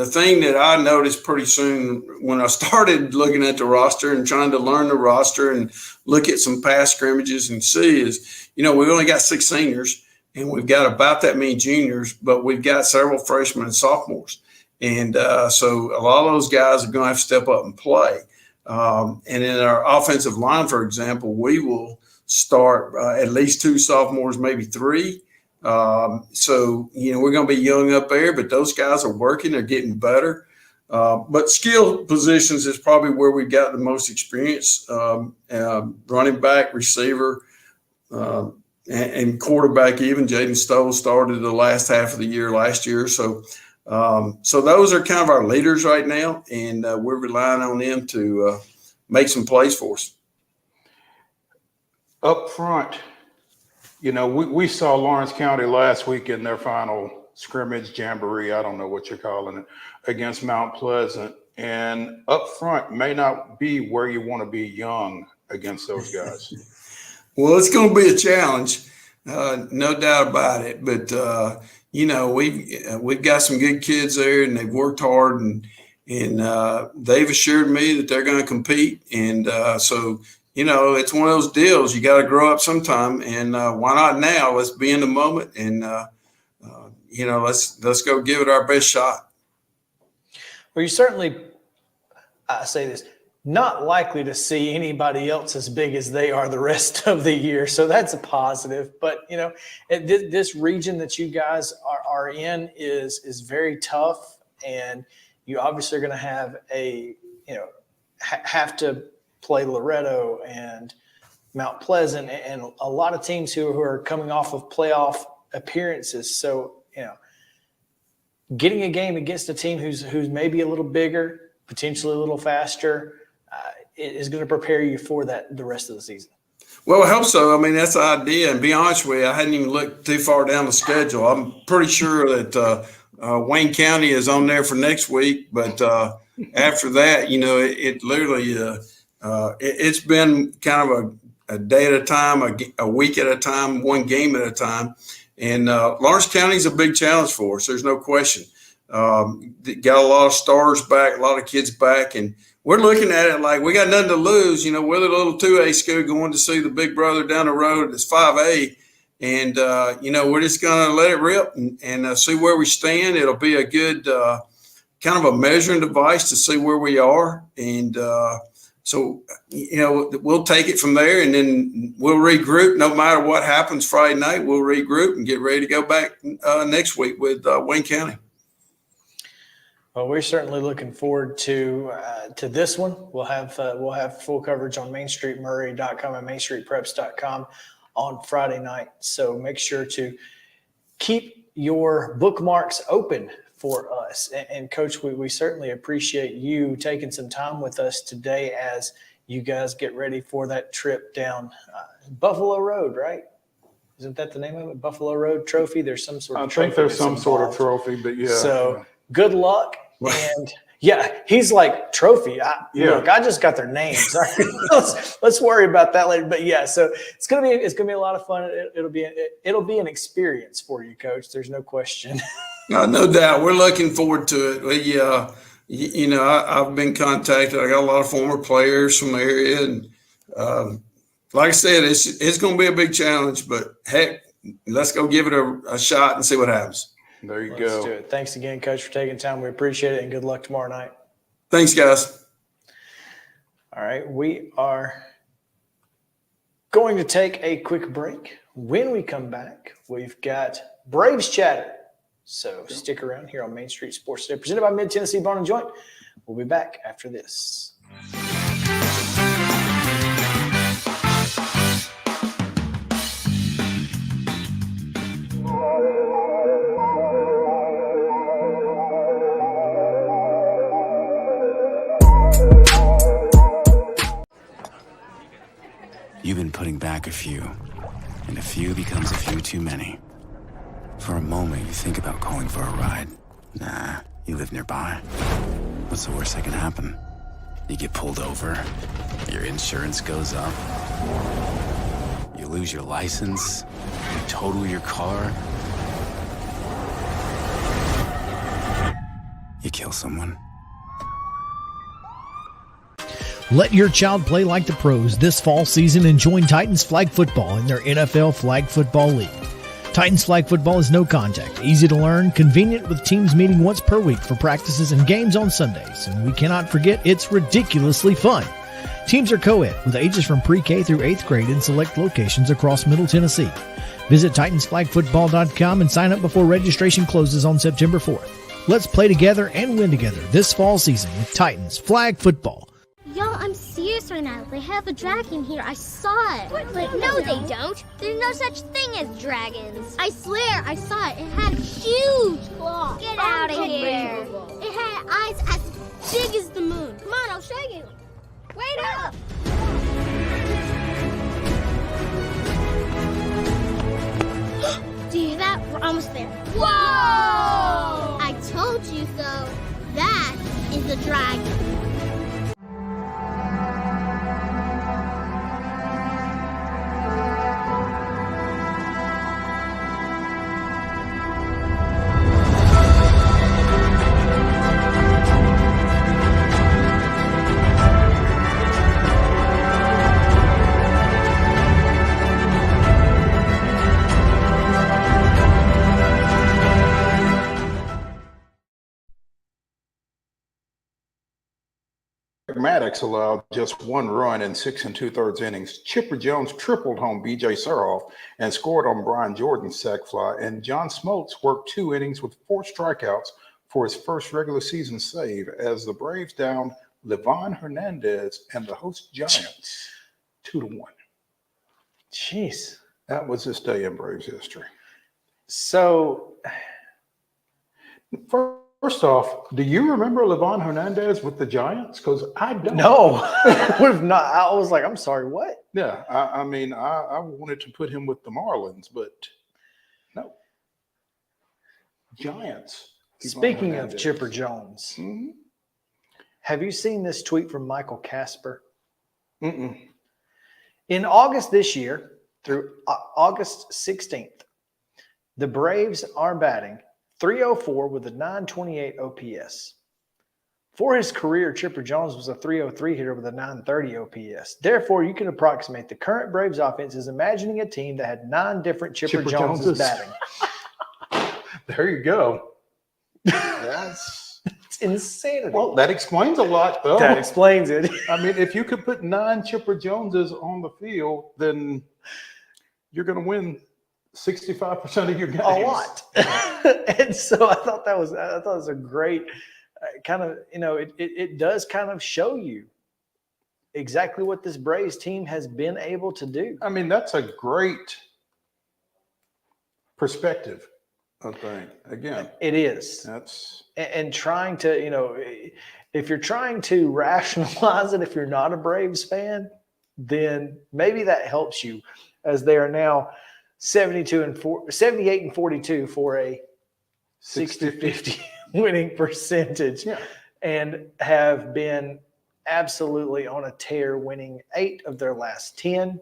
thing that I noticed pretty soon when I started looking at the roster and trying to learn the roster and look at some past scrimmages and see is, we've only got 6 seniors and we've got about that many juniors, but we've got several freshmen and sophomores. And so a lot of those guys are going to have to step up and play. And in our offensive line, for example, we will start at least 2 sophomores, maybe 3. So, we're going to be young up there, but those guys are working. They're getting better. But skill positions is probably where we've got the most experience, running back, receiver, and quarterback even. Jaden Stoll started the last half of the year last year. So those are kind of our leaders right now, and we're relying on them to make some plays for us. Up front, we saw Lawrence County last week in their final scrimmage, jamboree, I don't know what you're calling it, against Mount Pleasant. And up front may not be where you want to be young against those guys. Well, it's going to be a challenge, no doubt about it. But, we've got some good kids there, and they've worked hard, and they've assured me that they're going to compete. And so it's one of those deals. You got to grow up sometime, and why not now? Let's be in the moment, and let's go give it our best shot. Well, you certainly, I say this, not likely to see anybody else as big as they are the rest of the year, so that's a positive. But this region that you guys are in is very tough, and you obviously are going to have have to play Loretto and Mount Pleasant and a lot of teams who are coming off of playoff appearances. So, getting a game against a team who's maybe a little bigger, potentially a little faster, is going to prepare you for that the rest of the season. Well, I hope so. I mean, that's the idea. And be honest with you, I hadn't even looked too far down the schedule. I'm pretty sure that Wayne County is on there for next week. But after that, it literally it's been kind of a day at a time, a week at a time, one game at a time. And Lawrence County is a big challenge for us. There's no question. Got a lot of stars back, a lot of kids back, and we're looking at it like we got nothing to lose. We're the little 2A school going to see the big brother down the road that's 5A, and we're just going to let it rip and see where we stand. It'll be a good kind of a measuring device to see where we are, and so we'll take it from there, and then we'll regroup. No matter what happens Friday night, we'll regroup and get ready to go back next week with Wayne County. Well, we're certainly looking forward to this one. We'll have full coverage on MainStreetMurray.com and MainStreetPreps.com on Friday night. So make sure to keep your bookmarks open for us. And Coach, we certainly appreciate you taking some time with us today as you guys get ready for that trip down Buffalo Road, right? Isn't that the name of it? Buffalo Road Trophy? There's some sort of trophy. I think there's some sort of trophy, but yeah. So good luck. And he's like trophy. Look, I just got their names. let's worry about that later. But so it's gonna be a lot of fun. It'll be an experience for you, Coach. There's no question. No doubt. We're looking forward to it. I've been contacted. I got a lot of former players from the area, and like I said, it's going to be a big challenge. But heck, let's go give it a shot and see what happens. There you go. Let's do it. Thanks again, Coach, for taking time. We appreciate it, and good luck tomorrow night. Thanks, guys. All right, we are going to take a quick break. When we come back, we've got Braves chatter. So stick around here on Main Street Sports Today, presented by Mid-Tennessee Bone and Joint. We'll be back after this. You've been putting back a few, and a few becomes a few too many. For a moment, you think about calling for a ride. Nah, you live nearby. What's the worst that can happen? You get pulled over, your insurance goes up, you lose your license, you total your car, you kill someone. Let your child play like the pros this fall season and join Titans Flag Football in their NFL Flag Football League. Titans Flag Football is no contact, easy to learn, convenient with teams meeting once per week for practices and games on Sundays. And we cannot forget it's ridiculously fun. Teams are co-ed with ages from pre-K through 8th grade in select locations across Middle Tennessee. Visit TitansFlagFootball.com and sign up before registration closes on September 4th. Let's play together and win together this fall season with Titans Flag Football. Y'all, I'm serious right now. They have a dragon here. I saw it. But no, they don't. There's no such thing as dragons. I swear, I saw it. It had huge claws. Get out of here. It had eyes as big as the moon. Come on, I'll show you. Wait up. Do you hear that? We're almost there. Whoa! I told you so. That is a dragon. Maddox allowed just one run in 6 2/3 innings. Chipper Jones tripled home B.J. Surhoff and scored on Brian Jordan's sac fly. And John Smoltz worked 2 innings with 4 strikeouts for his first regular season save as the Braves downed Levon Hernandez and the host Giants 2-1. Jeez. That was this day in Braves history. So, first off, do you remember Levon Hernandez with the Giants? Because I don't. No, would have not. I was like, I'm sorry, what? Yeah, I mean, I wanted to put him with the Marlins, but no. Giants. Speaking of Chipper Jones, mm-hmm. Have you seen this tweet from Michael Casper? Mm-mm. In August this year, through August 16th, the Braves are batting .304 with a .928 OPS. For his career, Chipper Jones was a .303 hitter with a .930 OPS. Therefore, you can approximate the current Braves offense as imagining a team that had 9 different Chipper Joneses batting. There you go. It's insanity. Well, that explains a lot, though. That explains it. I mean, if you could put 9 Chipper Joneses on the field, then you're going to win 65% of your games. A lot. And so I thought it was a great kind of, it does kind of show you exactly what this Braves team has been able to do. I mean, that's a great perspective, I think. Again, it is. That's and trying to, if you're trying to rationalize it, if you're not a Braves fan, then maybe that helps you, as they are now 78 and 42 for a 60-50 winning percentage, and have been absolutely on a tear, winning 8 of their last 10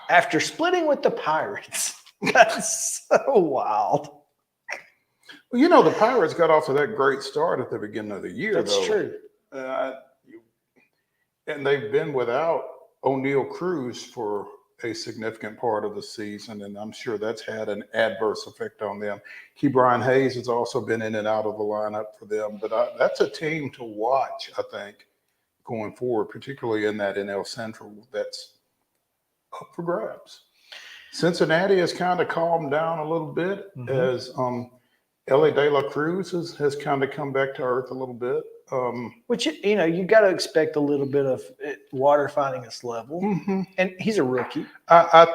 after splitting with the Pirates. That's so wild. Well, the Pirates got off to that great start at the beginning of the year. That's true. And they've been without O'Neal Cruz for a significant part of the season, and I'm sure that's had an adverse effect on them. Brian Hayes has also been in and out of the lineup for them, but that's a team to watch, I think, going forward, particularly in that NL Central that's up for grabs. Cincinnati has kind of calmed down a little bit as Ellie De La Cruz has kind of come back to earth a little bit. Which, you know, you got to expect a little bit of water finding its level. And he's a rookie. I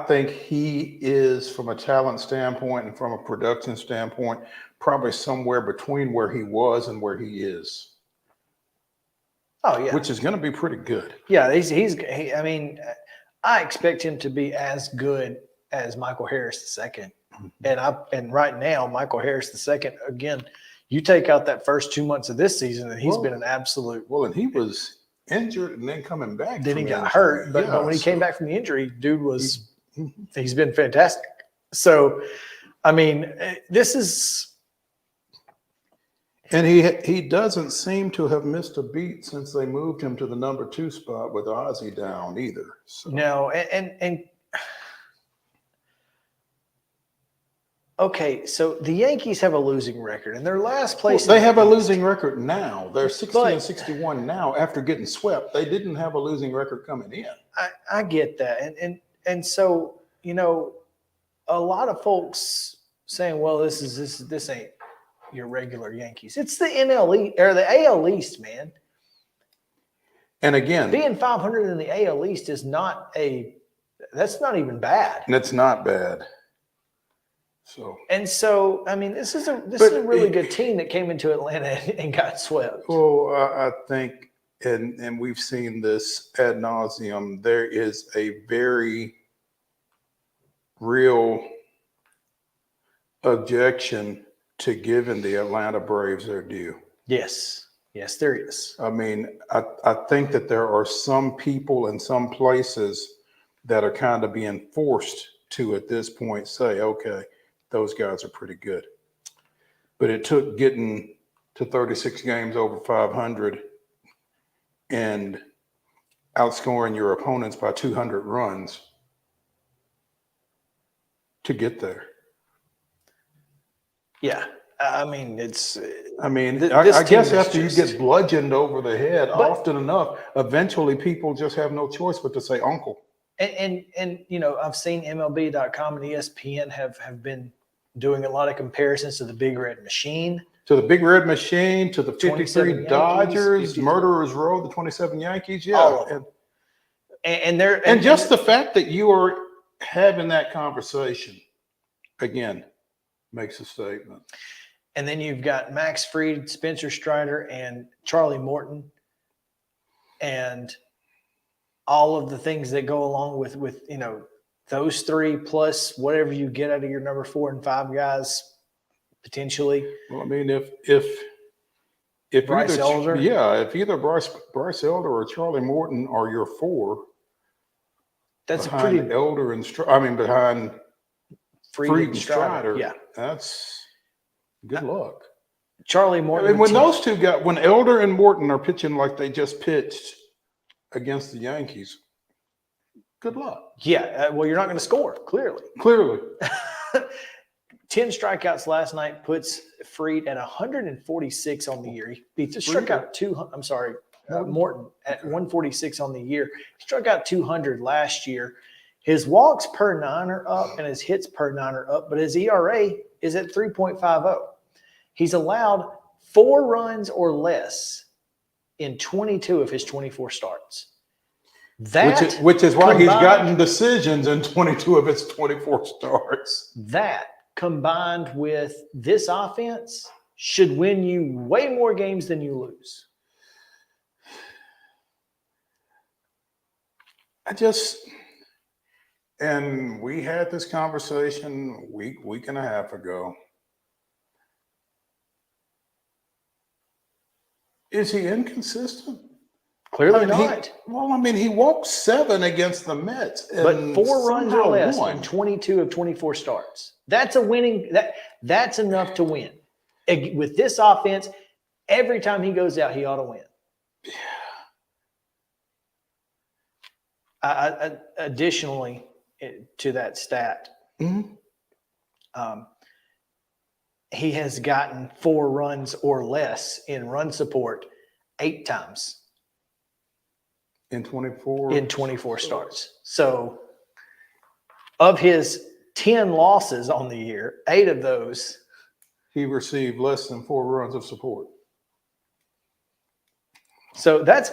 think he is, from a talent standpoint and from a production standpoint, probably somewhere between where he was and where he is. Oh, yeah. Which is going to be pretty good. Yeah, I mean, I expect him to be as good as Michael Harris II. And right now, Michael Harris II, again, you take out that first 2 months of this season, and he's been an absolute. Well, and he was injured and then coming back. Then he got hurt. But when he came back from the injury, dude he's been fantastic. So, I mean, this is. And he doesn't seem to have missed a beat since they moved him to the number 2 spot with Ozzie down either. So. No, and okay, so the Yankees have a losing record, and their last place. Well, they have a losing record now. They're 60-61 now after getting swept. They didn't have a losing record coming in. I get that, and so, you know, a lot of folks saying, well, this ain't your regular Yankees. It's the NL or the AL East, man. And again, being 500 in the AL East is that's not even bad. And it's not bad. So I mean, this is a really good team that came into Atlanta and got swept. Well, I think, and we've seen this ad nauseum, there is a very real objection to giving the Atlanta Braves their due. Yes, there is. I mean, I think that there are some people in some places that are kind of being forced to, at this point, say, okay, those guys are pretty good. But it took getting to 36 games over 500 and outscoring your opponents by 200 runs to get there. Yeah, I mean, I guess after you get bludgeoned over the head often enough, eventually people just have no choice but to say uncle. And you know, I've seen MLB.com and ESPN have been doing a lot of comparisons to the Big Red Machine. To the Big Red Machine, to the 53 Dodgers, 53. Murderers Row, the 27 Yankees. Yeah. All of them. And just the fact that you are having that conversation, again, makes a statement. And then you've got Max Fried, Spencer Strider, and Charlie Morton, and all of the things that go along with you know, those three plus whatever you get out of your number 4 and 5 guys potentially. Well, I mean, if Bryce Elder, if either Bryce Elder or Charlie Morton are your 4, that's behind a pretty Elder and behind Fried and Strider. Yeah, that's good luck. Charlie Morton. I mean, when those two when Elder and Morton are pitching like they just pitched against the Yankees, good luck. Yeah, well, you're not going to score, clearly. 10 strikeouts last night puts Fried at 146 on the year. He just struck out Morton at 146 on the year. He struck out 200 last year. His walks per 9 are up and his hits per 9 are up, but his ERA is at 3.50. He's allowed 4 runs or less in 22 of his 24 starts. Which is why he's gotten decisions in 22 of his 24 starts. That combined with this offense should win you way more games than you lose. And we had this conversation week and a half ago. Is he inconsistent? Clearly not. He walked 7 against the Mets, but 4 runs or less in 22 of 24 starts. That's a winning. That's enough to win. With this offense, every time he goes out, he ought to win. Yeah. Additionally, to that stat, he has gotten 4 runs or less in run support 8 times. In 24? in 24 starts. So of his 10 losses on the year, 8 of those, He received less than 4 runs of support. so that's,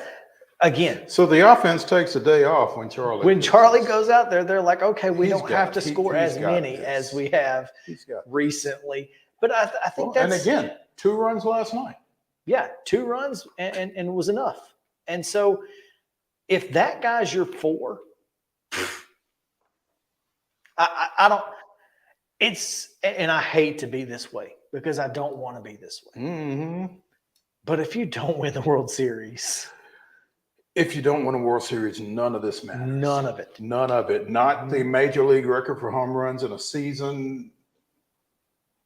again, So the offense takes a day off when Charlie goes out there, they're like, okay, we He's don't got have to it. score He's as got many this. as we have He's got it. recently. But I think Well, that's, and again, 2 runs last night. yeah, 2 runs and was enough. And so if that guy's your 4, I don't, and I hate to be this way because I don't want to be this way. Mm-hmm. But if you don't win the World Series, If you don't win a World Series, none of this matters. none of it. None of it. Not the major league record for home runs in a season.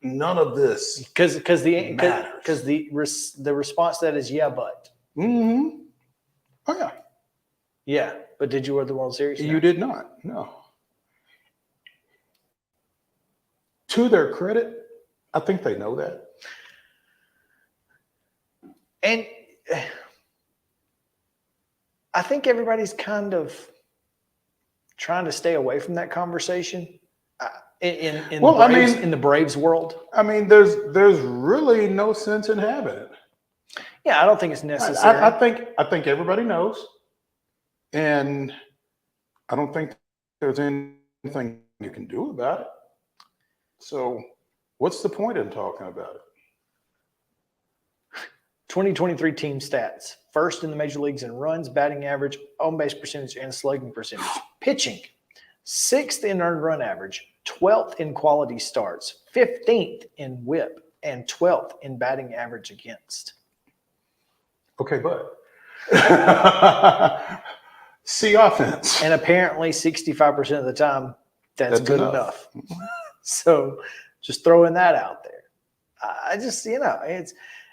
None of this. Because matters. the response to that is yeah, but. Mm-hmm. Oh, yeah. Yeah, but did you win the World Series? You did not. No. To their credit, I think they know that. And I think everybody's kind of trying to stay away from that conversation in the Braves world. I mean, there's really no sense in having it. Yeah, I don't think it's necessary. I think everybody knows, and I don't think there's anything you can do about it. So, what's the point in talking about it? 2023 team stats. First in the major leagues in runs, batting average, on-base percentage, and slugging percentage. Pitching. 6th in earned run average, 12th in quality starts, 15th in whip, and 12th in batting average against. Okay, but see offense. And apparently 65% of the time, that's good enough. So just throwing that out there. I just,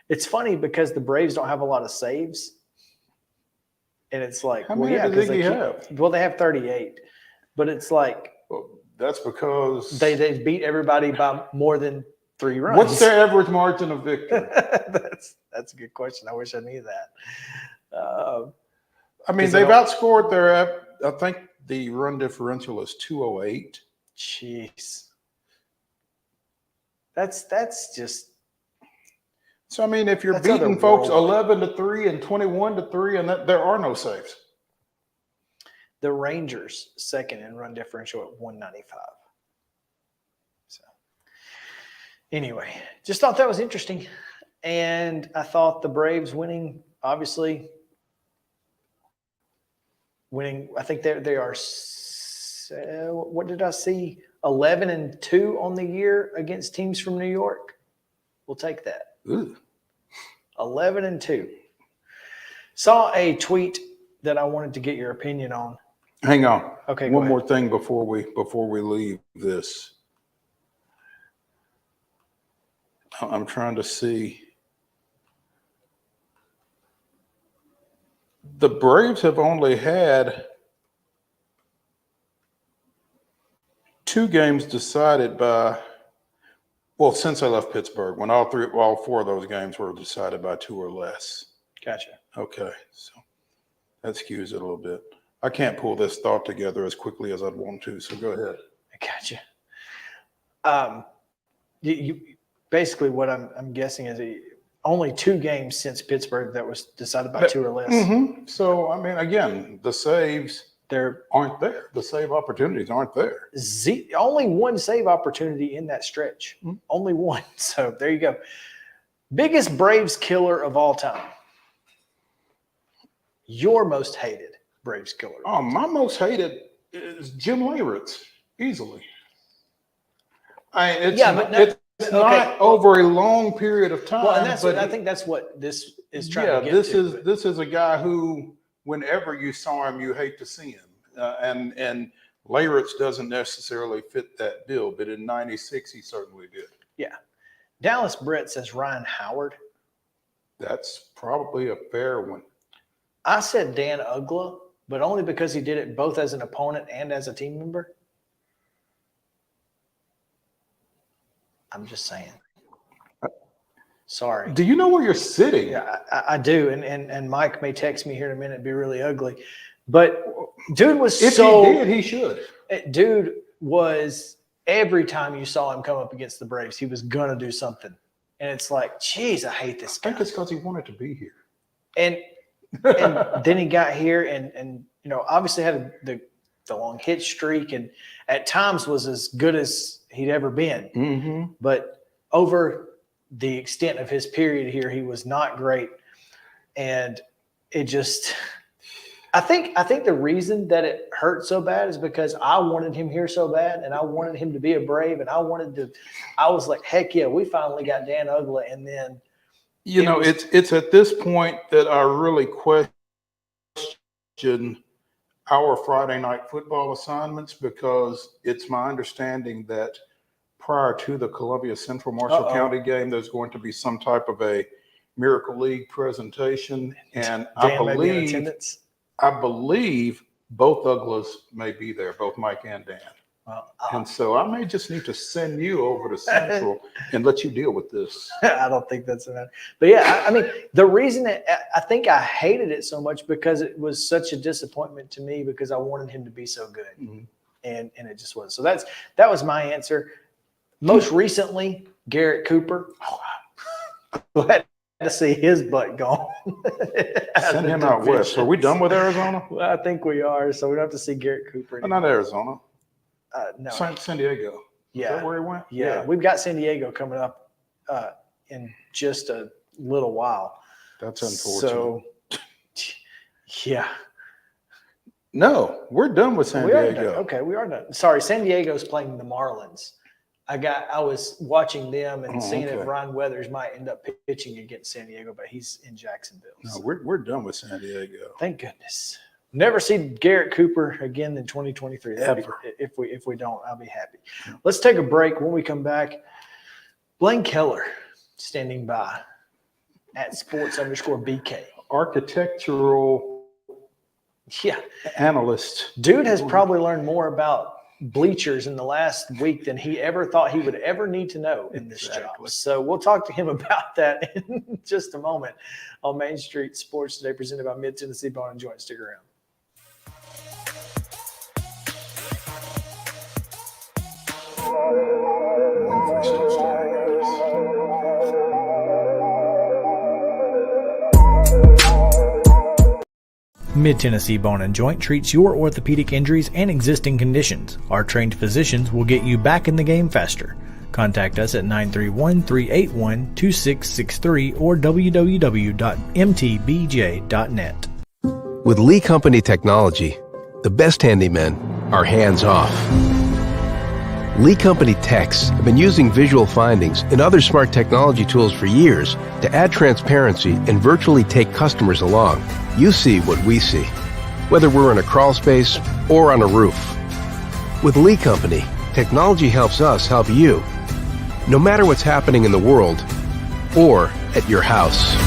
it's funny because the Braves don't have a lot of saves. And it's like, How many do they have? Well, they have 38. But it's like, Well, that's because they beat everybody by more than 3 runs. What's their average margin of victory? That's a good question. I wish I knew that. I mean, they've outscored I think the run differential is 208. Jeez. That's just. So, I mean, if you're beating folks 11-3 and 21-3, and there are no saves. The Rangers second in run differential at 195. So anyway, just thought that was interesting. And I thought the Braves winning, I think they are, what did I see? 11-2 on the year against teams from New York. We'll take that. Ooh. 11-2. Saw a tweet that I wanted to get your opinion on. Hang on. Okay. One more thing before we leave this. I'm trying to see. The Braves have only had 2 games decided by, well, since I left Pittsburgh, when all 4 of those games were decided by 2 or less. Gotcha. Okay, so that skews it a little bit. I can't pull this thought together as quickly as I'd want to, so go ahead. I gotcha. You basically what I'm guessing is only 2 games since Pittsburgh that was decided by 2 or less. Mm-hmm. So, I mean, again, the saves aren't there. The save opportunities aren't there. Only 1 save opportunity in that stretch. Mm-hmm. Only 1. So there you go. Biggest Braves killer of all time. Your most hated Braves killer. Oh, my most hated is Jim Leyritz, easily. It's not over a long period of time. Well, and I think that's what this is trying to get to. This is a guy who, whenever you saw him, you hate to see him. And Leyritz doesn't necessarily fit that bill, but in '96 he certainly did. Yeah. Dallas Brett says Ryan Howard. That's probably a fair one. I said Dan Uggla, but only because he did it both as an opponent and as a team member. I'm just saying. Sorry. Do you know where you're sitting? Yeah, I do. And Mike may text me here in a minute. It'd be really ugly. But dude was If so. he did, he should. Dude was, every time you saw him come up against the Braves, he was gonna do something, and it's like, geez, I hate this guy. I think it's because he wanted to be here. And then he got here, and obviously had the long hit streak, and at times was as good as he'd ever been. Mm-hmm. But over the extent of his period here, he was not great, and it just. I think the reason that it hurt so bad is because I wanted him here so bad, and I wanted him to be a Brave, and I was like, heck yeah, we finally got Dan Uggla, and then it's at this point that I really question our Friday night football assignments, because it's my understanding that prior to the Columbia Central Marshall County game, there's going to be some type of a Miracle League presentation, and I believe both Ugglas may be there, both Mike and Dan. Well, and so I may just need to send you over to Central and let you deal with this. I don't think that's enough. But yeah, I mean, the reason that I think I hated it so much because it was such a disappointment to me, because I wanted him to be so good. Mm-hmm. And it just wasn't. So that was my answer. Most recently, Garrett Cooper. Glad to see his butt gone. Send him out west. Are we done with Arizona? Well, I think we are. So we don't have to see Garrett Cooper anymore. Not Arizona. No. San Diego. Yeah. Is that where he went? Yeah. We've got San Diego coming up in just a little while. That's unfortunate. So, yeah. No, we're done with San Diego. Okay, we are done. Sorry, San Diego's playing the Marlins. I was watching them and seeing if Ryan Weathers might end up pitching against San Diego, but he's in Jacksonville. No, we're done with San Diego. Thank goodness. Never see Garrett Cooper again in 2023. If we don't, I'll be happy. Let's take a break. When we come back, Blaine Keller standing by at sports_BK. Architectural analyst. Dude has probably learned more about bleachers in the last week than he ever thought he would ever need to know in this job. So we'll talk to him about that in just a moment on Main Street Sports Today, presented by Mid-Tennessee Bone and Joint. Stick around. Mid-Tennessee Bone and Joint treats your orthopedic injuries and existing conditions. Our trained physicians will get you back in the game faster. Contact us at 931-381-2663 or www.mtbj.net. With Lee Company technology, the best handymen are hands-off. Lee Company techs have been using visual findings and other smart technology tools for years to add transparency and virtually take customers along. You see what we see, whether we're in a crawl space or on a roof. With Lee Company, technology helps us help you, no matter what's happening in the world or at your house.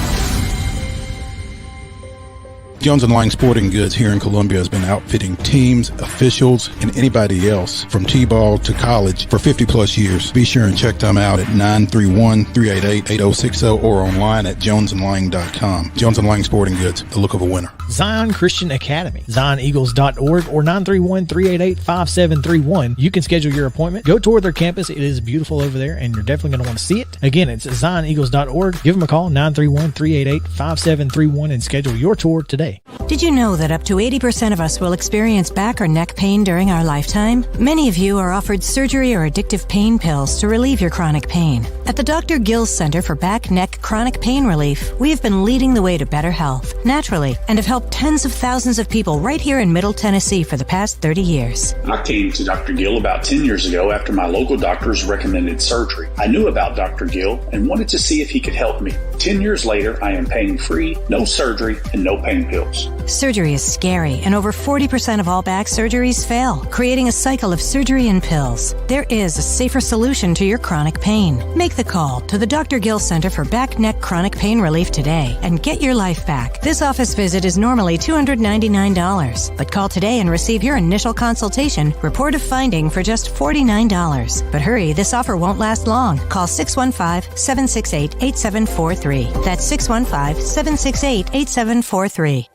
Jones & Lang Sporting Goods here in Columbia has been outfitting teams, officials, and anybody else from T-ball to college for 50 plus years. Be sure and check them out at 931-388-8060 or online at jonesandlang.com. Jones & Lang Sporting Goods, the look of a winner. Zion Christian Academy, zioneagles.org or 931-388-5731. You can schedule your appointment. Go tour their campus. It is beautiful over there, and you're definitely going to want to see it. Again, it's zioneagles.org. Give them a call, 931-388-5731, and schedule your tour today. Did you know that up to 80% of us will experience back or neck pain during our lifetime? Many of you are offered surgery or addictive pain pills to relieve your chronic pain. At the Dr. Gill Center for Back, Neck, Chronic Pain Relief, we have been leading the way to better health, naturally, and have helped tens of thousands of people right here in Middle Tennessee for the past 30 years. I came to Dr. Gill about 10 years ago after my local doctors recommended surgery. I knew about Dr. Gill and wanted to see if he could help me. 10 years later, I am pain-free, no surgery, and no pain pills. Surgery is scary, and over 40% of all back surgeries fail, creating a cycle of surgery and pills. There is a safer solution to your chronic pain. Make the call to the Dr. Gill Center for Back, Neck, Chronic Pain Relief today and get your life back. This office visit is normally $299, but call today and receive your initial consultation, report of finding for just $49. But hurry, this offer won't last long. Call 615-768-8743. That's 615-768-8743.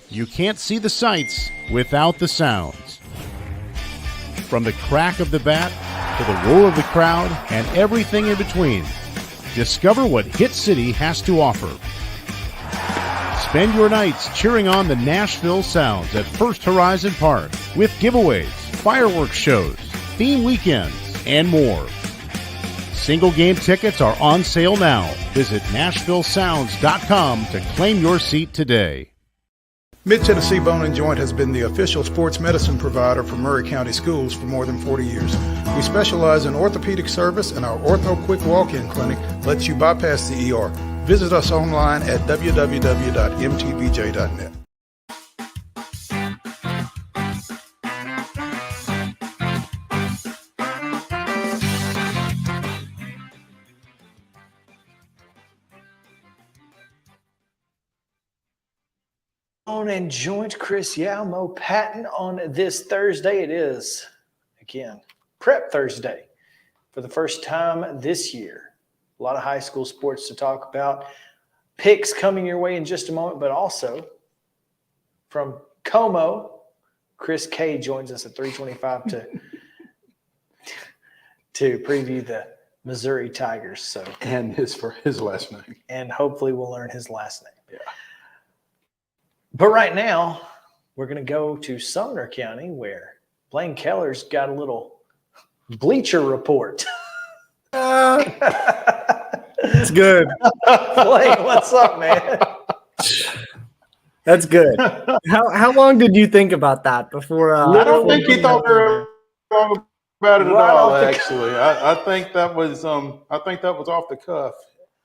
You can't see the sights without the sounds. From the crack of the bat to the roar of the crowd and everything in between, discover what Hit City has to offer. Spend your nights cheering on the Nashville Sounds at First Horizon Park with giveaways, fireworks shows, theme weekends, and more. Single game tickets are on sale now. Visit NashvilleSounds.com to claim your seat today. Mid-Tennessee Bone and Joint has been the official sports medicine provider for Maury County Schools for more than 40 years. We specialize in orthopedic service, and our Ortho Quick Walk-In Clinic lets you bypass the ER. Visit us online at www.mtbj.net. Bone and Joint, Chris Yao, Patton on this Thursday. It is, again, Prep Thursday for the first time this year. A lot of high school sports to talk about. Picks coming your way in just a moment, but also from Como, Chris K joins us at 3:25 to preview the Missouri Tigers. So, And his last name. and hopefully we'll learn his last name. Yeah. But right now, we're going to go to Sumner County, where Blaine Keller's got a little bleacher report. It's good. Blaine, what's up, man? That's good. How long did you think about that before? I don't think he thought very long about it at Right all. off the Actually, I think that was off the cuff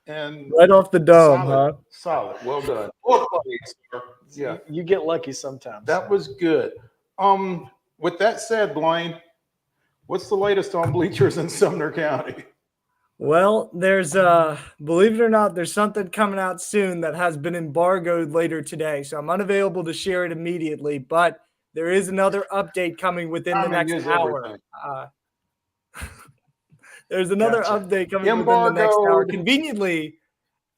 and right off the dome, solid, huh? solid. Well done. Well played, sir. Yeah, You get lucky sometimes. that was good. With that said, Blaine, what's the latest on bleachers in Sumner County? Well, there's believe it or not, there's something coming out soon that has been embargoed later today, so I'm unavailable to share it immediately. But there is another update coming within the next hour. There's another update coming within the next hour, Embargoed. conveniently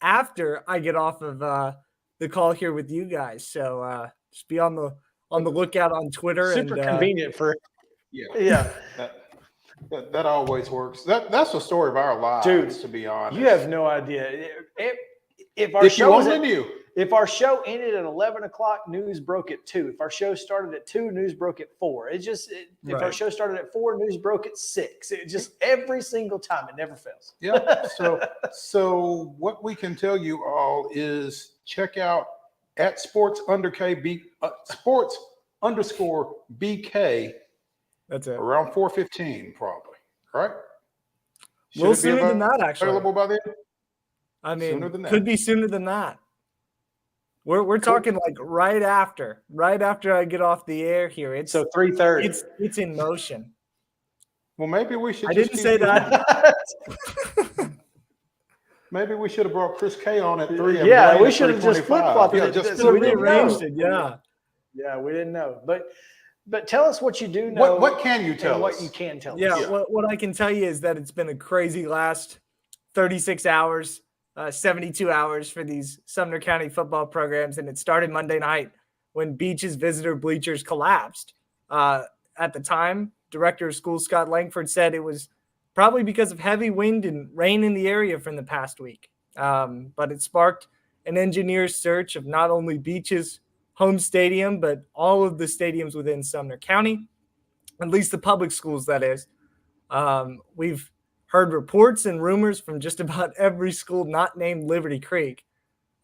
after I get off of the call here with you guys. So just be on the lookout on Twitter. Super and, convenient for Yeah. That always works. That's the story of our lives, Dude, to be honest. You have no idea. If our If show you was only knew. if our show ended at 11 o'clock, news broke at 2. If our show started at 2, news broke at 4. If our Right. show started at 4, news broke at 6. It just every single time. It never fails. Yeah. So what we can tell you all is check out at sports _BK That's it. around 4:15 probably. Right? A little Should it be sooner than that, actually. available by then? I mean, Sooner than that. could be sooner than that. We're talking like right after I get off the air here. It's So 3:30. it's in motion. Well, maybe we should. I just didn't keep say it- that. Maybe we should have brought Chris K on at 3. and Yeah, Blaine we at should have just 3:25. flip-flopped Yeah, it. just So we didn't rearranged know. it. Yeah. Yeah, we didn't know. But tell us what you do know. What can you tell and what us? you can tell Yeah, us. what I can tell you is that it's been a crazy last 36 hours, 72 hours for these Sumner County football programs, and it started Monday night when Beach's visitor bleachers collapsed. At the time, Director of Schools Scott Langford said it was probably because of heavy wind and rain in the area from the past week. But it sparked an engineer's search of not only Beach's home stadium, but all of the stadiums within Sumner County, at least the public schools, that is. We've heard reports and rumors from just about every school not named Liberty Creek.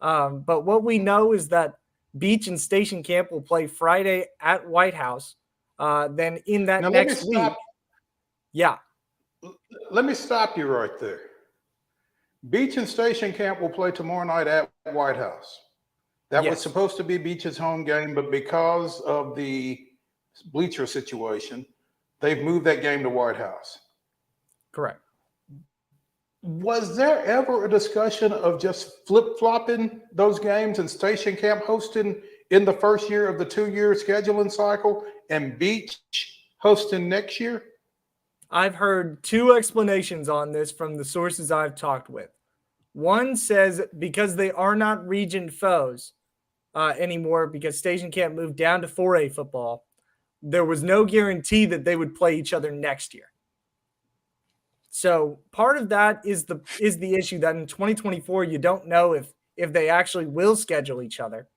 But what we know is that Beach and Station Camp will play Friday at White House. Then in that Now, let me next week, stop- yeah, Let me stop you right there. Beach and Station Camp will play tomorrow night at White House. That was Yes. supposed to be Beach's home game, but because of the bleacher situation, they've moved that game to White House. correct. Was there ever a discussion of just flip-flopping those games and Station Camp hosting in the first year of the 2-year scheduling cycle and Beach hosting next year? I've heard two explanations on this from the sources I've talked with. One says because they are not region foes, anymore because Station Camp moved down to 4A football. There was no guarantee that they would play each other next year. So part of that is the issue that in 2024 you don't know if they actually will schedule each other.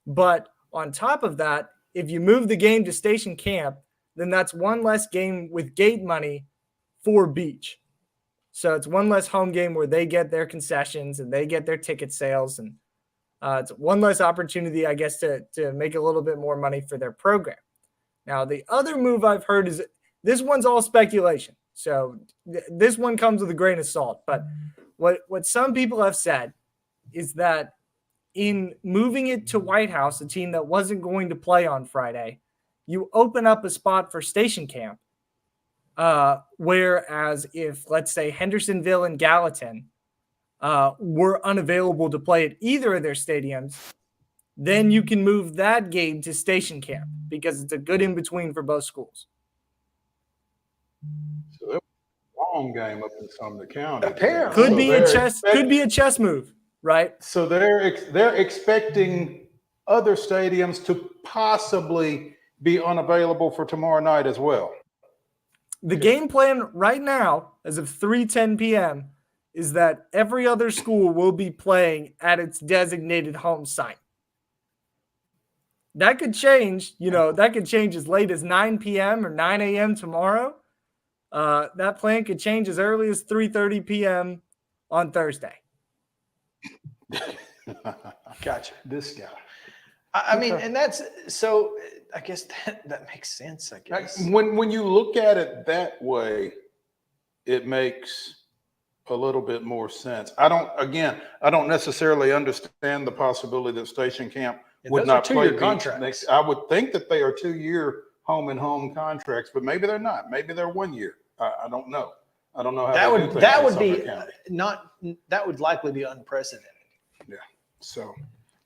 But on top of that, if you move the game to Station Camp, then that's one less game with gate money for Beach. So it's one less home game where they get their concessions and they get their ticket sales, and it's one less opportunity, I guess, to make a little bit more money for their program. Now, the other move I've heard is this one's all speculation. So this one comes with a grain of salt. But what some people have said is that in moving it to White House, a team that wasn't going to play on Friday, you open up a spot for Station Camp. Whereas if, let's say, Hendersonville and Gallatin were unavailable to play at either of their stadiums, then you can move that game to Station Camp because it's a good in-between for both schools. So that was a long game up in Sumner County. Apparently. Could be a chess move, right? So they're expecting other stadiums to possibly be unavailable for tomorrow night as well. The game plan right now, as of 3:10 p.m., is that every other school will be playing at its designated home site. That could change, that could change as late as 9 p.m. or 9 a.m. tomorrow. That plan could change as early as 3:30 p.m. on Thursday. Gotcha. This guy. I mean, and that's so. I guess that makes sense. I guess when you look at it that way, it makes a little bit more sense. I don't necessarily understand the possibility that Station Camp would not play contracts. I would think that they are 2-year home and home contracts, but maybe they're not. Maybe they're 1 year. I don't know. I don't know how that would likely be unprecedented. Yeah. So,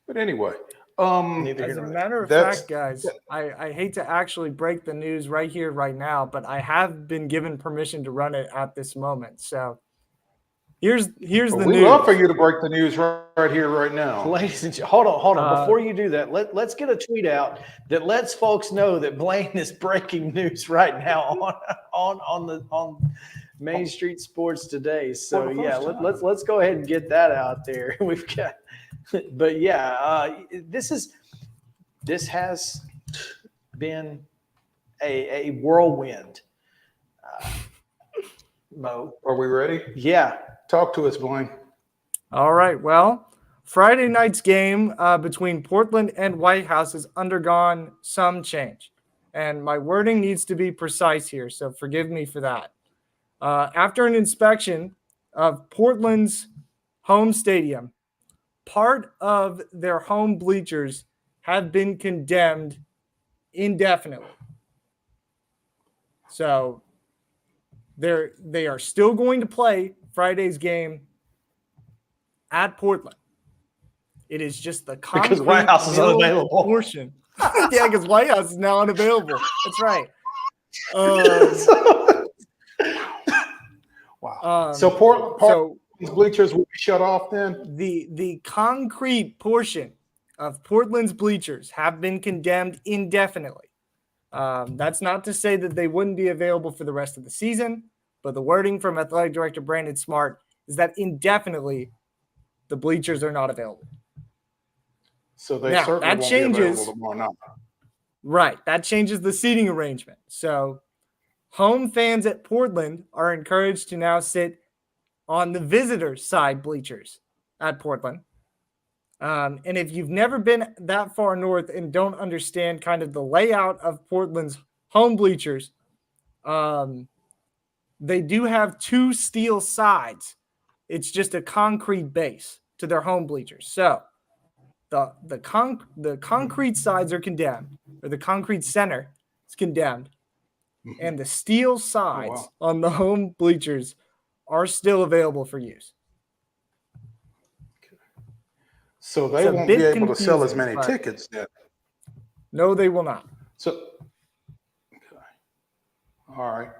but anyway. As a matter of fact, guys, I hate to actually break the news right here, right now, but I have been given permission to run it at this moment. So here's the news. We'd love for you to break the news right here, right now. Ladies and gentlemen, hold on. Before you do that, let's get a tweet out that lets folks know that Blaine is breaking news right now on Main Street Sports Today. So yeah, let's go ahead and get that out there. We've got. But yeah, this has been a whirlwind. Mo, are we ready? Yeah, talk to us, Blaine. All right. Well, Friday night's game between Portland and White House has undergone some change, and my wording needs to be precise here, so forgive me for that. After an inspection of Portland's home stadium, part of their home bleachers have been condemned indefinitely. So they are still going to play Friday's game at Portland. It is just the concrete because White House is unavailable portion. Yeah, because White House is now unavailable. That's right. Wow. So Portland's bleachers will be shut off then? The concrete portion of Portland's bleachers have been condemned indefinitely. That's not to say that they wouldn't be available for the rest of the season, but the wording from Athletic Director Brandon Smart is that indefinitely the bleachers are not available. So they certainly that won't changes. Be available tomorrow night. Right. That changes the seating arrangement. So home fans at Portland are encouraged to now sit on the visitors' side bleachers at Portland. And if you've never been that far north and don't understand kind of the layout of Portland's home bleachers, they do have two steel sides. It's just a concrete base to their home bleachers. So the concrete sides are condemned, or the concrete center is condemned, and the steel sides on the home bleachers are still available for use. So they won't be able to sell as many tickets then? No, they will not. So, okay. All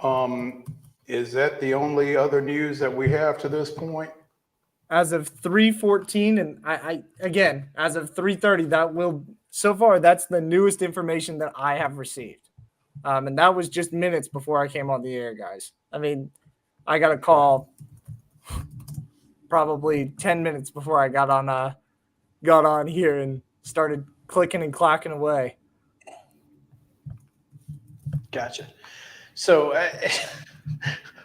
right. Is that the only other news that we have to this point? as of 3:14, and I again, as of 3:30, so far, that's the newest information that I have received. And that was just minutes before I came on the air, guys. I mean, I got a call probably 10 minutes before I got on here and started clicking and clacking away. Gotcha. So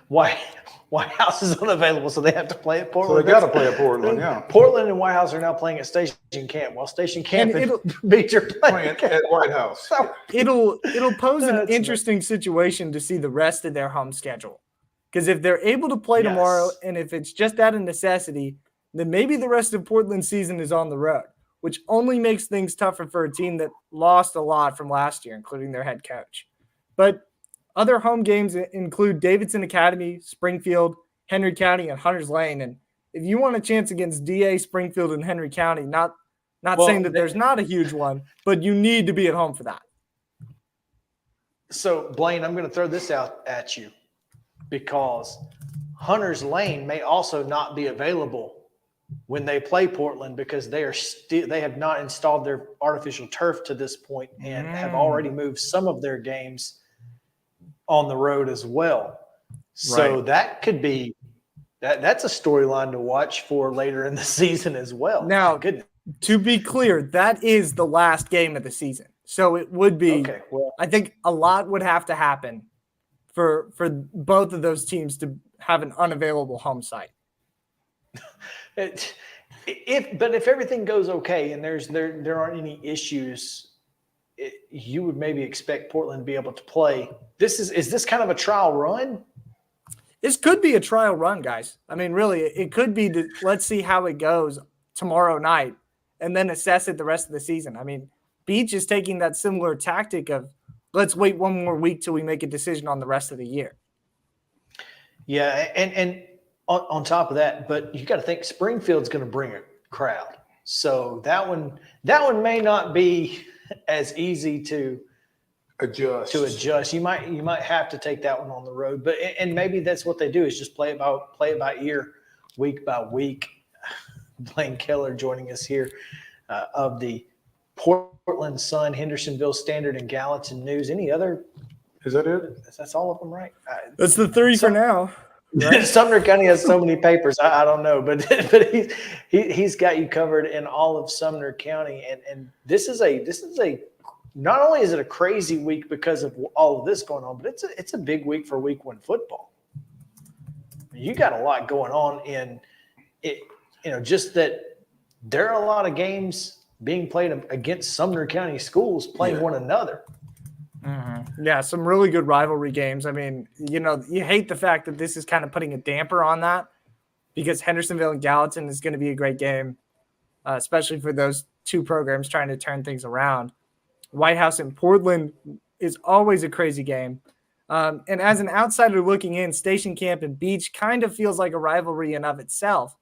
White House is unavailable, so they have to play at Portland. So they got to play at Portland, yeah. Portland and White House are now playing at Station Camp, while Station Camp and Beach are playing at White House. So, it'll pose an interesting situation to see the rest of their home schedule. Because if they're able to play tomorrow, and if it's just out of necessity, then maybe the rest of Portland's season is on the road, which only makes things tougher for a team that lost a lot from last year, including their head coach. But other home games include Davidson Academy, Springfield, Henry County, and Hunters Lane. And if you want a chance against DA, Springfield, and Henry County, not saying that there's not a huge one, but you need to be at home for that. So, Blaine, I'm going to throw this out at you because Hunters Lane may also not be available when they play Portland because they have not installed their artificial turf to this point and have already moved some of their games on the road as well. So that could be that's a storyline to watch for later in the season as well. Now, to be clear, that is the last game of the season. So it would be I think a lot would have to happen for both of those teams to have an unavailable home site. If everything goes okay and there aren't any issues, you would maybe expect Portland to be able to play. Is this kind of a trial run? This could be a trial run, guys. I mean, really, it could be let's see how it goes tomorrow night and then assess it the rest of the season. I mean, Beach is taking that similar tactic of let's wait one more week till we make a decision on the rest of the year. Yeah, and on top of that, but you got to think Springfield's going to bring a crowd. So that one may not be as easy to adjust. You might have to take that one on the road, but and maybe that's what they do is just play it by ear, week by week. Blaine Keller joining us here of the Portland Sun, Hendersonville Standard, and Gallatin News. Any other? Is that it? That's all of them, right? That's the three for now. Right? Sumner County has so many papers. I don't know, but he's got you covered in all of Sumner County, and this is a not only is it a crazy week because of all of this going on, but it's a big week for week one football. You got a lot going on in it, just that there are a lot of games being played against Sumner County schools playing one another. Mm-hmm. Yeah, some really good rivalry games. I mean, you hate the fact that this is kind of putting a damper on that because Hendersonville and Gallatin is going to be a great game, especially for those two programs trying to turn things around. White House and Portland is always a crazy game. And as an outsider looking in, Station Camp and Beach kind of feels like a rivalry in of itself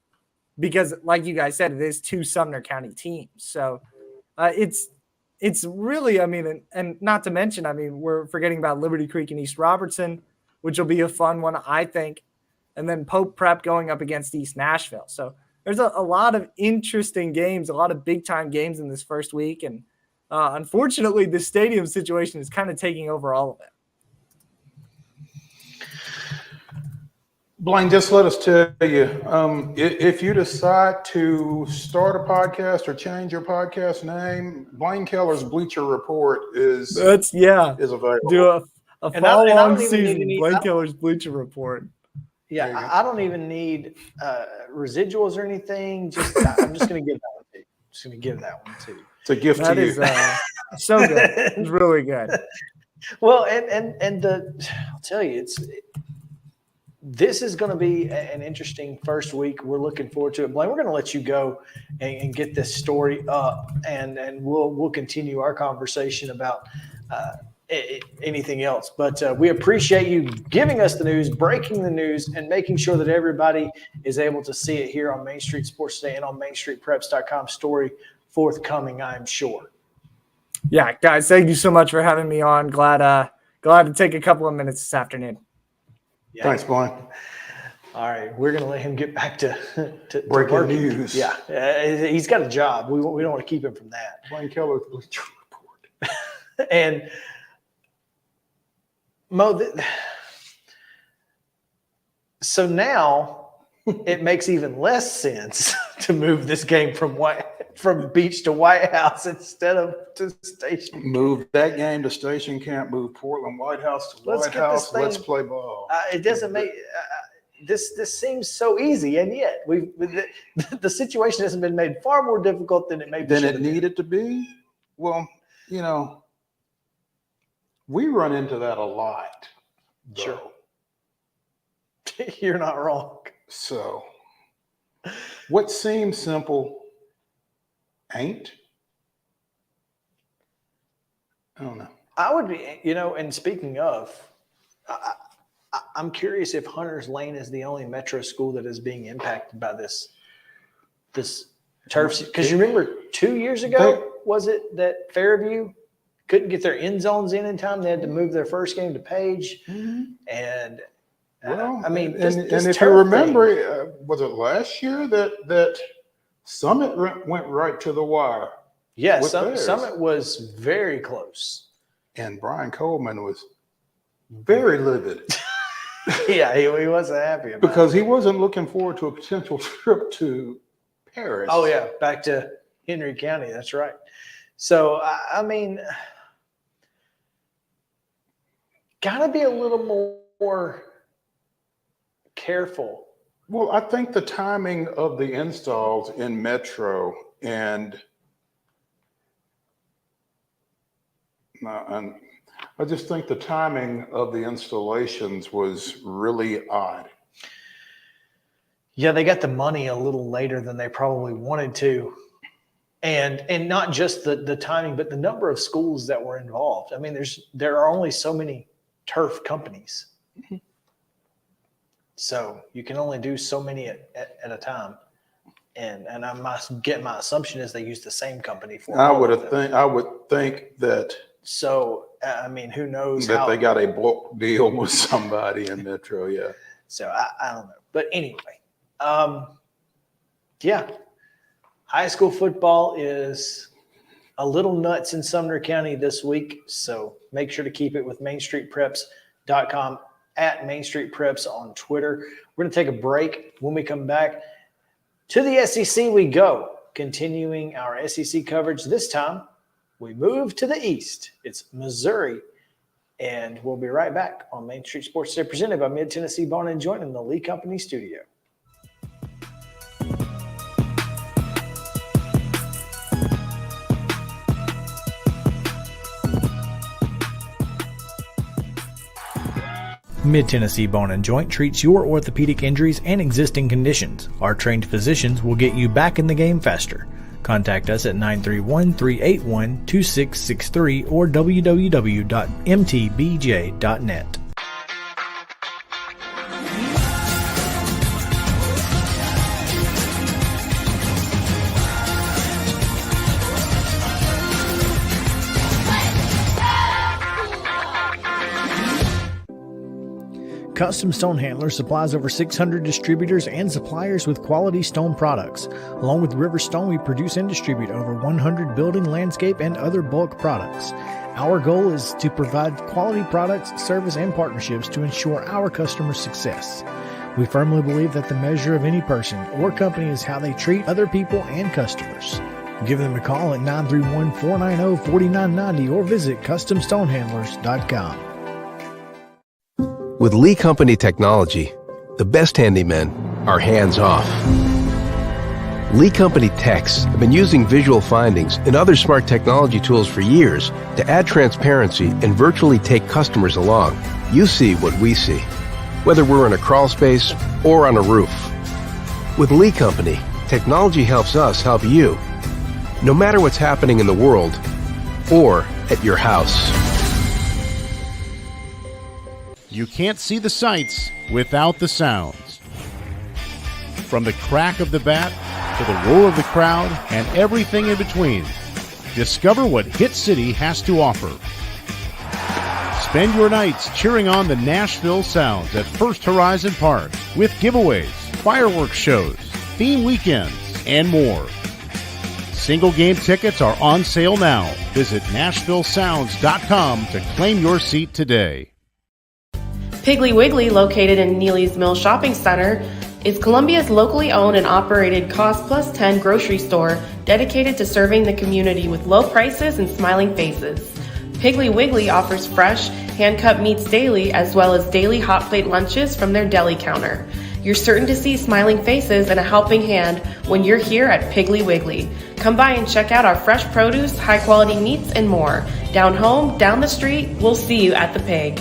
because, like you guys said, it is two Sumner County teams. So it's really, I mean, and not to mention, I mean, we're forgetting about Liberty Creek and East Robertson, which will be a fun one, I think. And then Pope Prep going up against East Nashville. So there's a lot of interesting games, a lot of big-time games in this first week. And unfortunately, the stadium situation is kind of taking over all of it. Blaine, just let us tell you, if you decide to start a podcast or change your podcast name, Blaine Keller's Bleacher Report is available. Do a fall-long season, Blaine Keller's Bleacher Report. Yeah, I don't even need residuals or anything. I'm just going to give that one to you. Just going to give that one to you. It's a gift to you. That is so good. It's really good. Well, and I'll tell you, this is going to be an interesting first week. We're looking forward to it. Blaine, we're going to let you go and get this story up, and we'll continue our conversation about anything else. But we appreciate you giving us the news, breaking the news, and making sure that everybody is able to see it here on Main Street Sports Today and on MainStreetPreps.com. Story forthcoming, I'm sure. Yeah, guys, thank you so much for having me on. Glad to take a couple of minutes this afternoon. Yeah. Thanks, Blaine. All right, we're going to let him get back to Breaking working. news. Yeah, he's got a job. We don't want to keep him from that. Blaine Keller, Bleacher Report. And Mo, so now it makes even less sense to move this game from Beach to White House instead of to Station. Move that game to Station Camp. Move Portland White House to White House. Let's play ball. It doesn't make this seems so easy, and yet the situation hasn't been made far more difficult than it needed to be. Well, you know, we run into that a lot. Though. Sure. You're not wrong. So, what seems simple ain't. I don't know. I would be, you know, and speaking of, I'm curious if Hunter's Lane is the only metro school that is being impacted by this turf. Because you remember 2 years ago, was it that Fairview couldn't get their end zones in time? They had to move their first game to Page. Mm-hmm. And well, I mean, and if you remember, was it last year that Summit went right to the wire? Yes, Summit was very close. And Brian Coleman was very livid. Yeah, he wasn't happy about because he wasn't looking forward to a potential trip to Paris. Oh, yeah, back to Henry County. That's right. So, I mean, gotta be a little more careful. Well, I think the timing of the installs in Metro and I just think the timing of the installations was really odd. Yeah, they got the money a little later than they probably wanted to. And not just the timing, but the number of schools that were involved. I mean, there are only so many turf companies. Mm-hmm. So you can only do so many at a time. And my assumption is they use the same company for I would think that. So, I mean, who knows that they got a bulk deal with somebody in Metro, yeah. So, I don't know. But anyway, yeah, high school football is a little nuts in Sumner County this week. So, make sure to keep it with MainStreetPreps.com, at Main Street Preps on Twitter. We're going to take a break. When we come back, to the SEC we go, continuing our SEC coverage this time. We move to the east. It's Missouri. And we'll be right back on Main Street Sports Today, presented by Mid-Tennessee Bone & Joint in the Lee Company studio. Mid-Tennessee Bone & Joint treats your orthopedic injuries and existing conditions. Our trained physicians will get you back in the game faster. Contact us at 931-381-2663 or www.mtbj.net. Custom Stone Handlers supplies over 600 distributors and suppliers with quality stone products. Along with River Stone, we produce and distribute over 100 building, landscape, and other bulk products. Our goal is to provide quality products, service, and partnerships to ensure our customers' success. We firmly believe that the measure of any person or company is how they treat other people and customers. Give them a call at 931-490-4990 or visit CustomStonehandlers.com. With Lee Company technology, the best handymen are hands-off. Lee Company techs have been using visual findings and other smart technology tools for years to add transparency and virtually take customers along. You see what we see, whether we're in a crawl space or on a roof. With Lee Company, technology helps us help you, no matter what's happening in the world or at your house. You can't see the sights without the sounds. From the crack of the bat to the roar of the crowd and everything in between, discover what Hit City has to offer. Spend your nights cheering on the Nashville Sounds at First Horizon Park with giveaways, fireworks shows, theme weekends, and more. Single game tickets are on sale now. Visit NashvilleSounds.com to claim your seat today. Piggly Wiggly, located in Neely's Mill Shopping Center, is Columbia's locally owned and operated Cost Plus 10 grocery store dedicated to serving the community with low prices and smiling faces. Piggly Wiggly offers fresh, hand-cut meats daily, as well as daily hot plate lunches from their deli counter. You're certain to see smiling faces and a helping hand when you're here at Piggly Wiggly. Come by and check out our fresh produce, high-quality meats, and more. Down home, down the street, we'll see you at the Pig.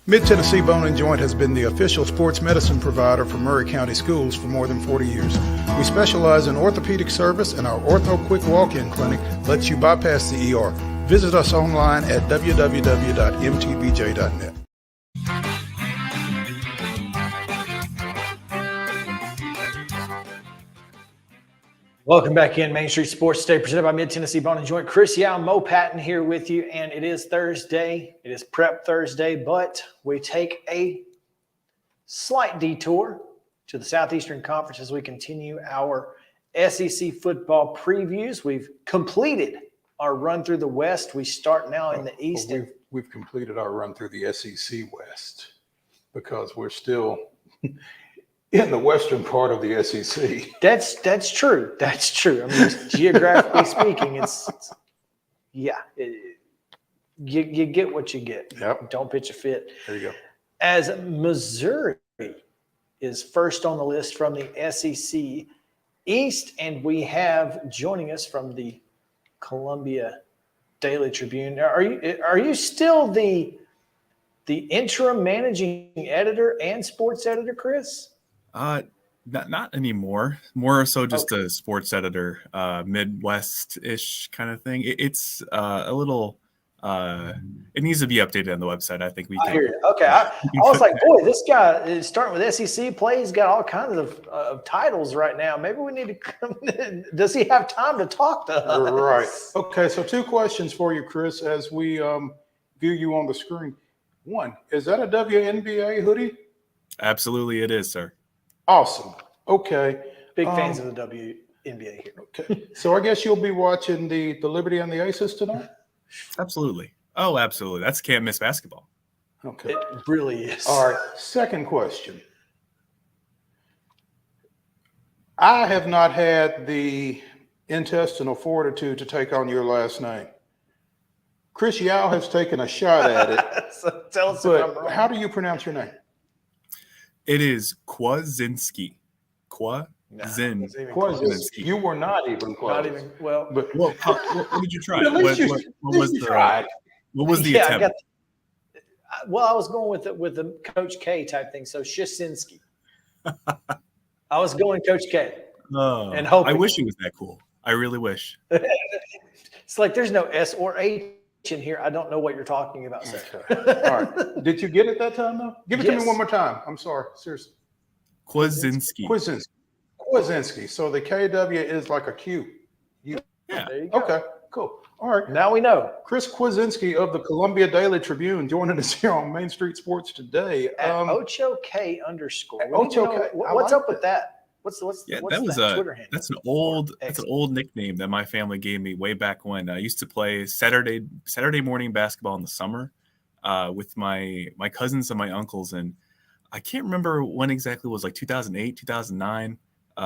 Mid-Tennessee Bone & Joint has been the official sports medicine provider for Maury County Schools for more than 40 years. We specialize in orthopedic service, and our Ortho Quick Walk-In Clinic lets you bypass the ER. Visit us online at www.mtbj.net. Welcome back in Main Street Sports Today, presented by Mid-Tennessee Bone & Joint. Chris Yao, Mo Patton here with you, and it is Thursday. It is Prep Thursday, but we take a slight detour to the Southeastern Conference as we continue our SEC football previews. We've completed our run through the West. We start now in the East. We've completed our run through the SEC West because we're still in the western part of the SEC. That's true. That's true. I mean, geographically speaking, you get what you get. Yep. Don't pitch a fit. There you go. As Missouri is first on the list from the SEC East, and we have joining us from the Columbia Daily Tribune. Are you still the interim managing editor and sports editor, Chris? Not anymore. More so just a sports editor, Midwest-ish kind of thing. It's a little. It needs to be updated on the website. I think we can. I hear you. Okay, I was like, boy, this guy is starting with SEC play. He's got all kinds of titles right now. Maybe we need to come in. Does he have time to talk to us? Right. Okay, so two questions for you, Chris, as we view you on the screen. One, is that a WNBA hoodie? Absolutely, it is, sir. Awesome. Okay. Big fans of the WNBA here. Okay. So I guess you'll be watching the Liberty and the Aces tonight? Absolutely. Oh, absolutely. That's can't miss basketball. Okay. It really is. All right. Second question. I have not had the intestinal fortitude to take on your last name. Chris Yao has taken a shot at it. So tell us if I'm wrong. How do you pronounce your name? It is KWIECINSKI. KWIECINSKI. You were not even close. Not even well. But what did you try? At least What was the attempt? I was going with the Coach K type thing. So Shisinski. I was going Coach K. Oh, and hoping. I wish it was that cool. I really wish. It's like there's no S or H in here. I don't know what you're talking about, sir. All right. Did you get it that time, though? Give it to me one more time. I'm sorry. Seriously. KWIECINSKI. So the KW is like a Q. Yeah. There you go. Okay, cool. All right. Now we know. Chris KWIECINSKI of the Columbia Daily Tribune joining us here on Main Street Sports today. At Ocho K _ Ocho K. What's up with that? What's that Twitter handle? That's an old nickname that my family gave me way back when. I used to play Saturday morning basketball in the summer with my cousins and my uncles, and I can't remember when exactly. It was like 2008, 2009.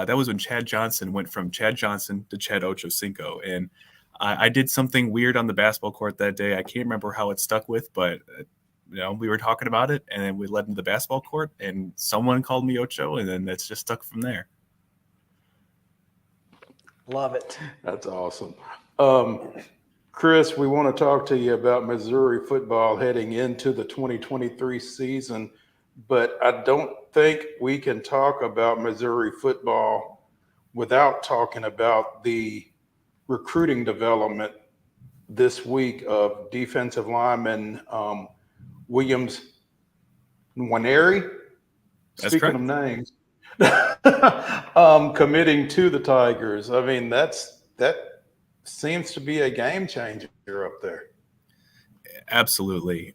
That was when Chad Johnson went from Chad Johnson to Chad Ochocinco, and I did something weird on the basketball court that day. I can't remember how it stuck with, but we were talking about it, and then we led into the basketball court, and someone called me Ocho, and then it's just stuck from there. Love it. That's awesome. Chris, we want to talk to you about Missouri football heading into the 2023 season, but I don't think we can talk about Missouri football without talking about the recruiting development this week of defensive lineman Williams Nwaneri. Speaking of names, committing to the Tigers. I mean, that seems to be a game changer up there. Absolutely.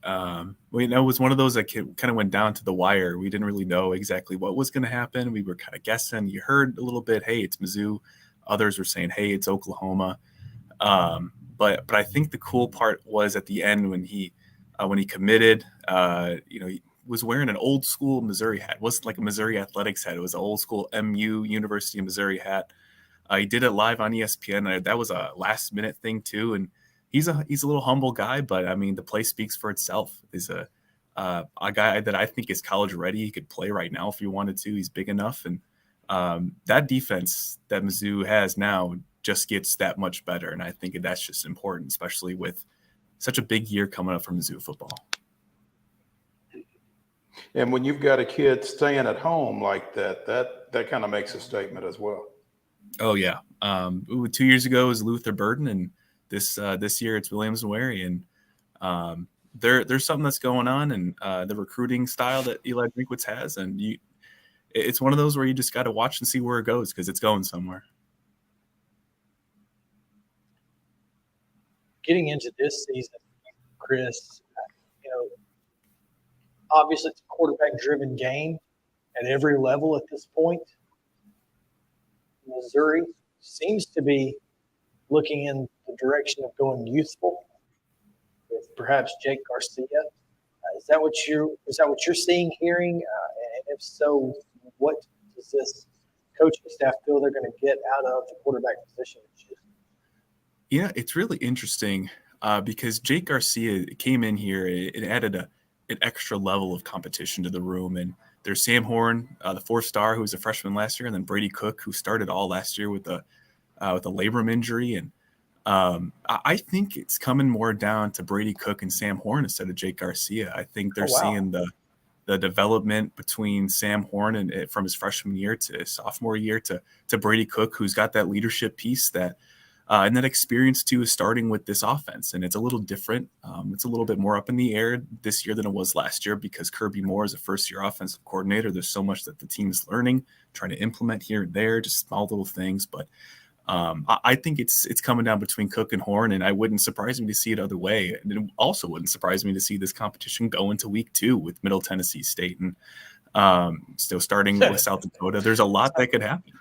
We know it was one of those that kind of went down to the wire. We didn't really know exactly what was going to happen. We were kind of guessing. You heard a little bit, hey, it's Mizzou. Others were saying, hey, it's Oklahoma. But I think the cool part was at the end when he committed. He was wearing an old school Missouri hat. It wasn't like a Missouri Athletics hat. It was an old school MU University of Missouri hat. He did it live on ESPN. That was a last minute thing too. And he's a little humble guy, but I mean, the play speaks for itself. He's a guy that I think is college ready. He could play right now if he wanted to. He's big enough. And that defense that Mizzou has now just gets that much better. And I think that's just important, especially with such a big year coming up for Mizzou football. And when you've got a kid staying at home like that kind of makes a statement as well. Oh yeah. 2 years ago it was Luther Burden, and this year it's Williams Wary, and there's something that's going on, and the recruiting style that Eli Drinkwitz has, and it's one of those where you just got to watch and see where it goes because it's going somewhere. Getting into this season, Chris, obviously it's a quarterback-driven game at every level at this point. Missouri seems to be looking in the direction of going youthful with perhaps Jake Garcia. Is that what you're seeing, hearing? And if so, what does this coaching staff feel they're going to get out of the quarterback position this year? Yeah, it's really interesting because Jake Garcia came in here. It added an extra level of competition to the room. And there's Sam Horn, the 4-star, who was a freshman last year, and then Brady Cook, who started all last year with a labrum injury. And I think it's coming more down to Brady Cook and Sam Horn instead of Jake Garcia. I think they're seeing the development between Sam Horn and from his freshman year to his sophomore year to Brady Cook, who's got that leadership piece that and that experience too is starting with this offense. And it's a little different. It's a little bit more up in the air this year than it was last year because Kirby Moore is a first-year offensive coordinator. There's so much that the team is learning, trying to implement here and there, just small little things. But I think it's coming down between Cook and Horn, and I wouldn't surprise me to see it other way. And it also wouldn't surprise me to see this competition go into week 2 with Middle Tennessee State and still starting with South Dakota. There's a lot that could happen.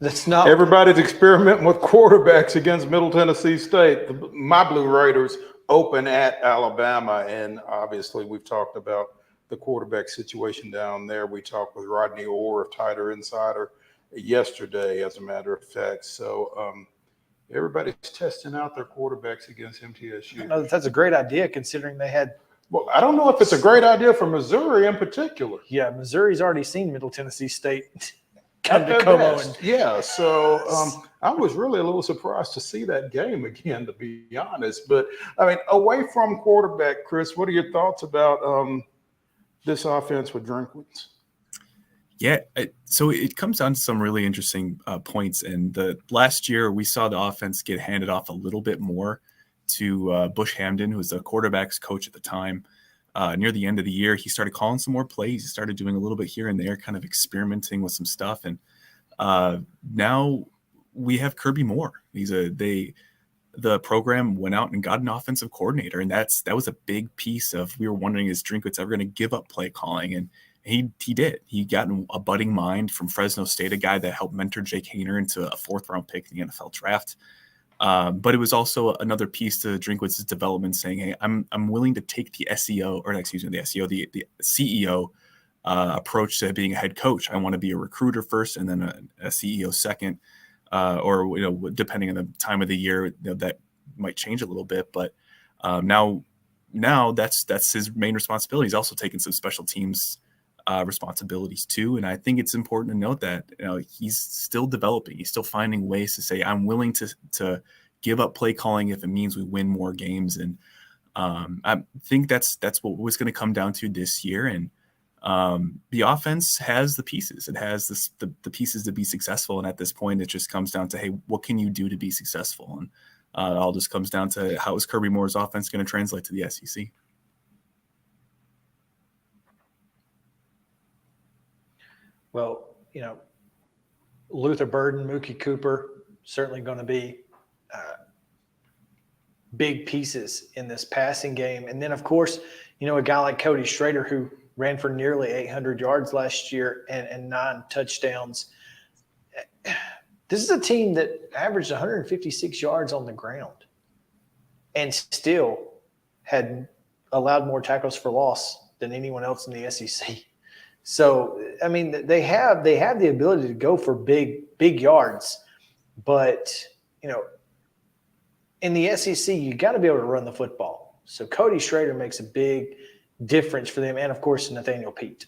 That's not everybody's experimenting with quarterbacks against Middle Tennessee State. My Blue Raiders open at Alabama, and obviously we've talked about the quarterback situation down there. We talked with Rodney Orr of Tighter Insider yesterday, as a matter of fact. So everybody's testing out their quarterbacks against MTSU. No, that's a great idea considering they had. Well, I don't know if it's a great idea for Missouri in particular. Yeah, Missouri's already seen Middle Tennessee State come to Como. Yeah, so I was really a little surprised to see that game again, to be honest. But, I mean, away from quarterback, Chris, what are your thoughts about this offense with Drinkwitz? Yeah, so it comes down to some really interesting points. And the last year we saw the offense get handed off a little bit more to Bush Hamden, who was the quarterback's coach at the time. Near the end of the year, he started calling some more plays. He started doing a little bit here and there, kind of experimenting with some stuff. And now we have Kirby Moore. The program went out and got an offensive coordinator, and that was a big piece of. We were wondering, is Drinkwitz ever going to give up play calling? And he did. He got a budding mind from Fresno State, a guy that helped mentor Jake Haener into a 4th-round pick in the NFL draft. But it was also another piece to Drinkwitz's development, saying, "Hey, I'm willing to take the CEO approach to being a head coach. I want to be a recruiter first, and then a CEO second, or depending on the time of the year, that might change a little bit. But now that's his main responsibility. He's also taking some special teams responsibilities too, and I think it's important to note that he's still developing. He's still finding ways to say, I'm willing to give up play calling if it means we win more games. And I think that's what was going to come down to this year. And the offense has the pieces. It has the pieces to be successful. And at this point, it just comes down to, hey, what can you do to be successful? And it all just comes down to how is Kirby Moore's offense going to translate to the SEC? Well, Luther Burden, Mookie Cooper, certainly going to be big pieces in this passing game. And then, of course, a guy like Cody Schrader, who ran for nearly 800 yards last year and 9 touchdowns. This is a team that averaged 156 yards on the ground and still had allowed more tackles for loss than anyone else in the SEC. So, I mean, they have the ability to go for big yards, but, in the SEC, you got to be able to run the football. So Cody Schrader makes a big difference for them, and of course Nathaniel Pete.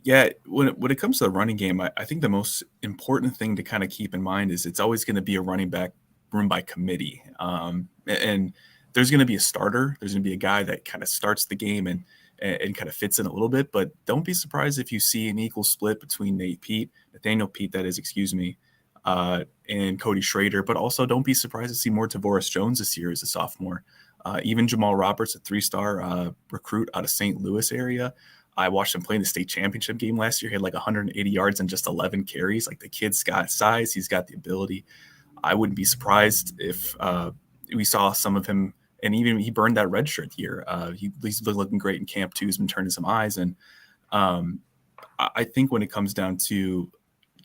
Yeah, when it comes to the running game, I think the most important thing to kind of keep in mind is it's always going to be a running back room by committee, and there's going to be a starter. There's going to be a guy that kind of starts the game and kind of fits in a little bit. But don't be surprised if you see an equal split between Nathaniel Pete, that is, and Cody Schrader. But also don't be surprised to see more Tavoris Jones this year as a sophomore. Even Jamal Roberts, a 3-star recruit out of St. Louis area. I watched him play in the state championship game last year. He had like 180 yards and just 11 carries. Like, the kid's got size. He's got the ability. I wouldn't be surprised if we saw some of him. And even he burned that red shirt year. He's looking great in camp too. He's been turning some eyes. And I think when it comes down to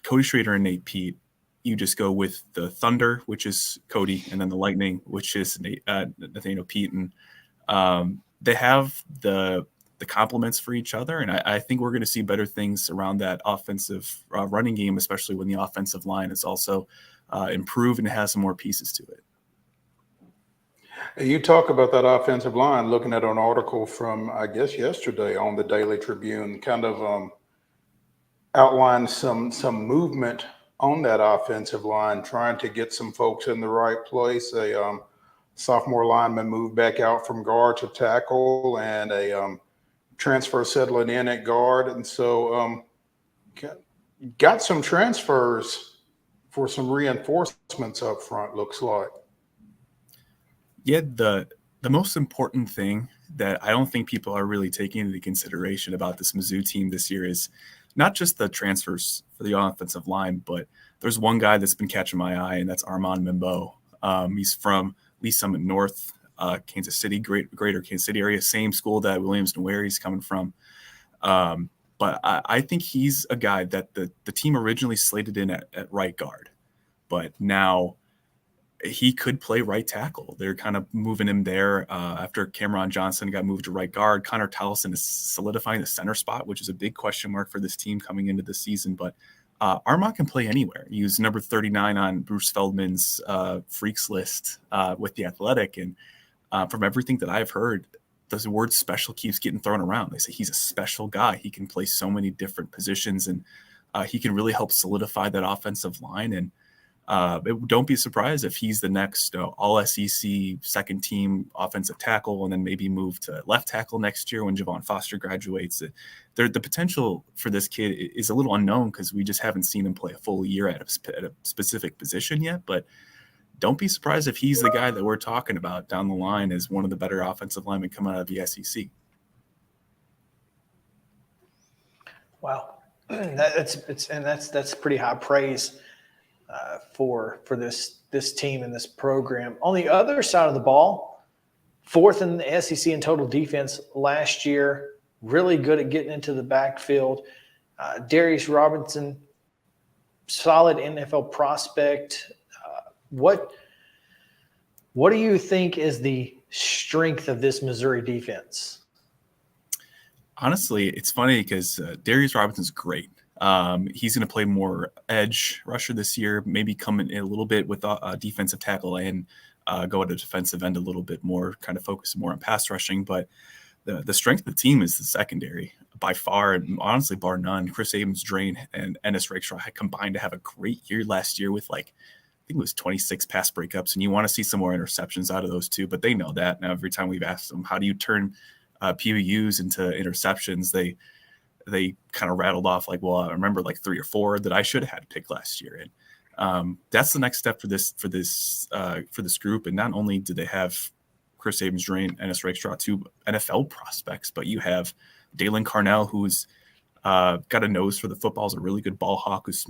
Cody Schrader and Nate Pete, you just go with the Thunder, which is Cody, and then the Lightning, which is Nathaniel Pete. And they have the compliments for each other. And I think we're going to see better things around that offensive running game, especially when the offensive line is also improved and has some more pieces to it. You talk about that offensive line, looking at an article from, I guess, yesterday on the Daily Tribune, kind of outlined some movement on that offensive line, trying to get some folks in the right place. A sophomore lineman moved back out from guard to tackle, and a transfer settling in at guard. And so got some transfers for some reinforcements up front, looks like. Yeah, the most important thing that I don't think people are really taking into consideration about this Mizzou team this year is not just the transfers for the offensive line, but there's one guy that's been catching my eye, and that's Armand Mimbeau. He's from Lee Summit North, Kansas City, greater Kansas City area, same school that Williams Nwary's coming from. But I think he's a guy that the team originally slated in at right guard, but now he could play right tackle. They're kind of moving him there after Cameron Johnson got moved to right guard. Connor Towson is solidifying the center spot, which is a big question mark for this team coming into the season. But Armand can play anywhere. He was number 39 on Bruce Feldman's freaks list with the Athletic. And from everything that I've heard, the word special keeps getting thrown around. They say he's a special guy. He can play so many different positions, and he can really help solidify that offensive line. And don't be surprised if he's the next all-SEC second team offensive tackle, and then maybe move to left tackle next year when Javon Foster graduates. The potential for this kid is a little unknown because we just haven't seen him play a full year at a specific position yet. But don't be surprised if he's the guy that we're talking about down the line as one of the better offensive linemen coming out of the SEC. Wow, that's pretty high praise for this team and this program. On the other side of the ball, 4th in the SEC in total defense last year, really good at getting into the backfield. Darius Robinson, solid NFL prospect. What do you think is the strength of this Missouri defense? Honestly, it's funny because Darius Robinson's great. He's going to play more edge rusher this year, maybe come in a little bit with a defensive tackle and go at a defensive end a little bit more, kind of focus more on pass rushing. But the strength of the team is the secondary by far, and honestly, bar none. Chris Abrams-Drain and Ennis Rakestraw had combined to have a great year last year with I think it was 26 pass breakups, and you want to see some more interceptions out of those two, but they know that. Now, every time we've asked them, how do you turn PBUs into interceptions, they kind of rattled off well, I remember 3 or 4 that I should have had picked last year. And that's the next step for this group. And not only do they have Chris Abrams-Drain, Ennis Rakestraw, 2 NFL prospects, but you have Dalen Carnell, who's got a nose for the football, is a really good ball hawk, who's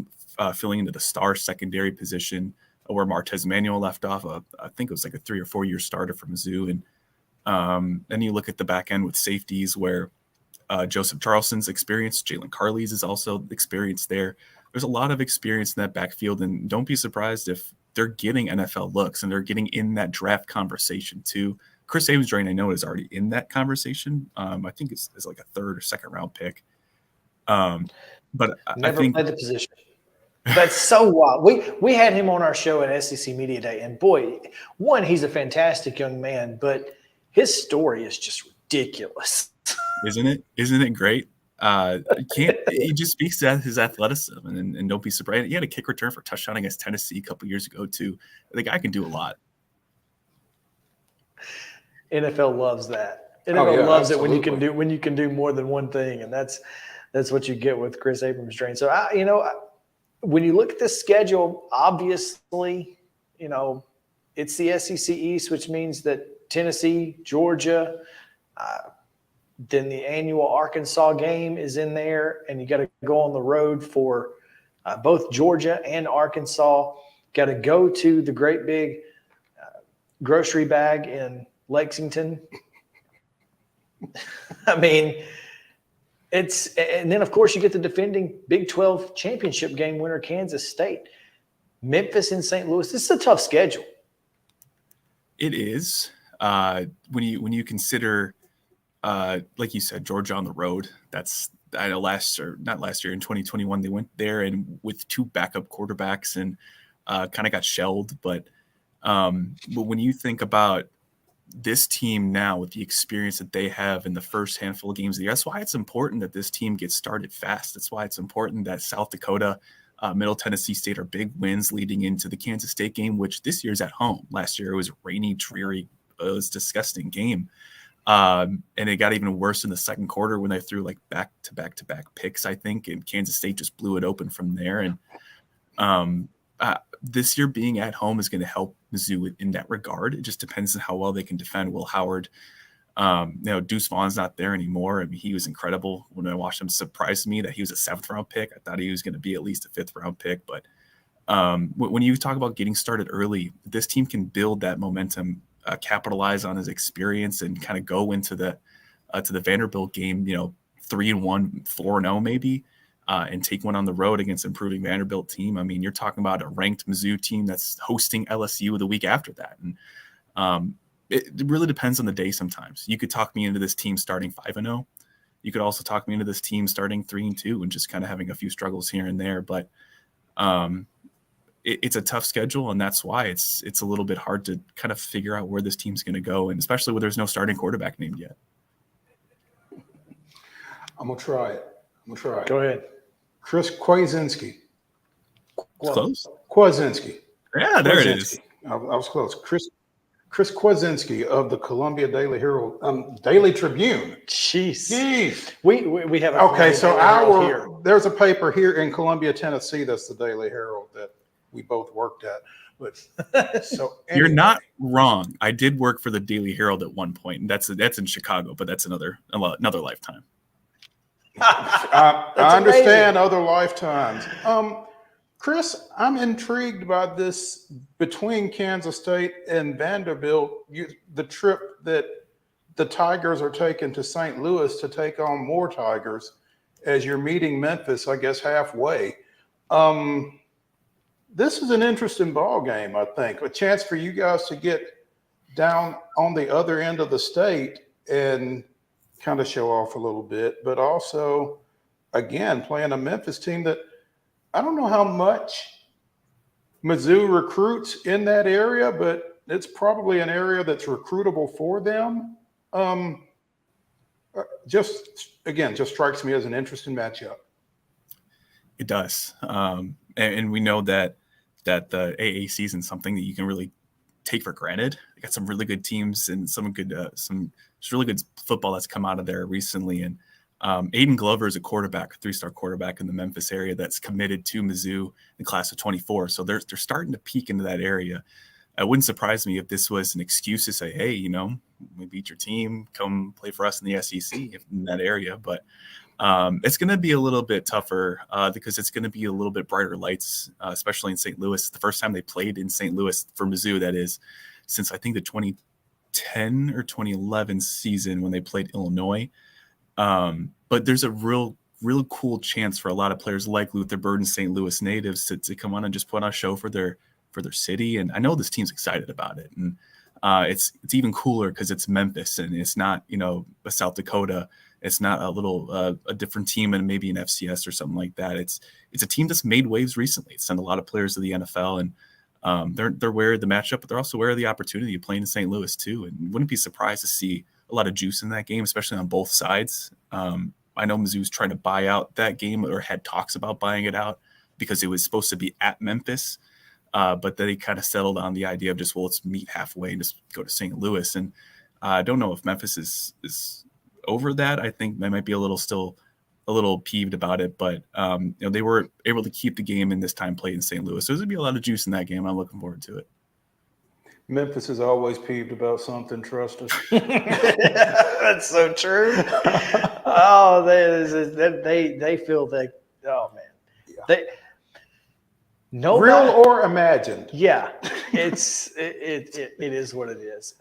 filling into the star secondary position. where Martez Manuel left off. I think it was like a 3 or 4 year starter for Mizzou. And then you look at the back end with safeties where Joseph Charleston's experience, Jalen Carley's is also experienced there. There's a lot of experience in that backfield, and don't be surprised if they're getting NFL looks and they're getting in that draft conversation too. Chris Abrams, I know, is already in that conversation. I think it's like a 3rd or 2nd round pick. But never I think played the position. That's so wild. We had him on our show at SEC Media Day, and boy, one, he's a fantastic young man, but his story is just ridiculous. Isn't it great? He just speaks to his athleticism, and don't be surprised. He had a kick return for a touchdown against Tennessee a couple years ago too. The guy can do a lot. NFL loves that. NFL loves absolutely. it when you can do more than one thing, and that's what you get with Chris Abrams. So when you look at the schedule, obviously, it's the SEC East, which means that Tennessee, Georgia, then the annual Arkansas game is in there, and you got to go on the road for both Georgia and Arkansas. Got to go to the great big grocery bag in Lexington. I mean, and then of course you get the defending Big 12 championship game winner, Kansas State, Memphis, and St. Louis. This is a tough schedule. It is. When you consider, like you said, Georgia on the road. I know not last year in 2021 they went there and with 2 backup quarterbacks and kind of got shelled. But when you think about this team now with the experience that they have in the first handful of games of the year, that's why it's important that this team gets started fast. That's why it's important that South Dakota, Middle Tennessee State are big wins leading into the Kansas State game, which this year's at home. Last year it was rainy, dreary, it was a disgusting game. And it got even worse in the second quarter when they threw like back-to-back picks, I think, and Kansas State just blew it open from there. And this year being at home is going to help Mizzou in that regard. It just depends on how well they can defend Will Howard. Deuce Vaughn's not there anymore. I mean, he was incredible. When I watched him, surprised me that he was a 7th round pick. I thought he was going to be at least a 5th round pick. But when you talk about getting started early, this team can build that momentum, capitalize on his experience, and kind of go into the Vanderbilt game, 3-1, 4-0 maybe, and take one on the road against improving Vanderbilt team. I mean, you're talking about a ranked Mizzou team that's hosting LSU the week after that. And it really depends on the day sometimes. You could talk me into this team starting 5-0. You could also talk me into this team starting 3-2 and just kind of having a few struggles here and there. But it's a tough schedule, and that's why it's a little bit hard to kind of figure out where this team's going to go, and especially when there's no starting quarterback named yet. I'm going to try it. Go ahead. Chris Kwiecinski. Close. Kwiecinski. Yeah, there it is. I was close. Chris Kwiecinski of the Columbia Daily Herald, Daily Tribune. Jeez. We have there's a paper here in Columbia, Tennessee that's the Daily Herald that we both worked at. But so anyway. You're not wrong. I did work for the Daily Herald at one point, and that's in Chicago, but that's another lifetime. I understand other lifetimes. Chris, I'm intrigued by this between Kansas State and Vanderbilt, the trip that the Tigers are taking to St. Louis to take on more Tigers as you're meeting Memphis, I guess, halfway. This is an interesting ball game, I think. A chance for you guys to get down on the other end of the state and kind of show off a little bit, but also, again, playing a Memphis team that I don't know how much Mizzou recruits in that area, but it's probably an area that's recruitable for them. Just strikes me as an interesting matchup. It does. And we know that the AA season is something that you can really take for granted. They got some really good teams and some really good football that's come out of there recently. And Aiden Glover is a 3-star quarterback in the Memphis area that's committed to Mizzou in the class of 24. So they're starting to peek into that area. It wouldn't surprise me if this was an excuse to say, hey, we beat your team, come play for us in the SEC in that area. But It's going to be a little bit tougher because it's going to be a little bit brighter lights, especially in St. Louis. The first time they played in St. Louis for Mizzou, that is, since I think the 2010 or 2011 season when they played Illinois. But there's a real cool chance for a lot of players like Luther Burden, St. Louis natives, to come on and just put on a show for their city. And I know this team's excited about it. And it's even cooler because it's Memphis and it's not, a South Dakota. It's not a different team and maybe an FCS or something like that. It's a team that's made waves recently. It's sent a lot of players to the NFL, and they're aware of the matchup, but they're also aware of the opportunity of playing in St. Louis too. And wouldn't be surprised to see a lot of juice in that game, especially on both sides. I know Mizzou's trying to buy out that game or had talks about buying it out because it was supposed to be at Memphis. But then they kind of settled on the idea of just, let's meet halfway and just go to St. Louis. And I don't know if Memphis is over that. I think they might be still a little peeved about it, but they were able to keep the game in this time played in St. Louis. So there's going to be a lot of juice in that game. I'm looking forward to it. Memphis is always peeved about something, trust us. That's so true. Oh, they feel that. Oh man, yeah. Real or imagined? Yeah, it is what it is.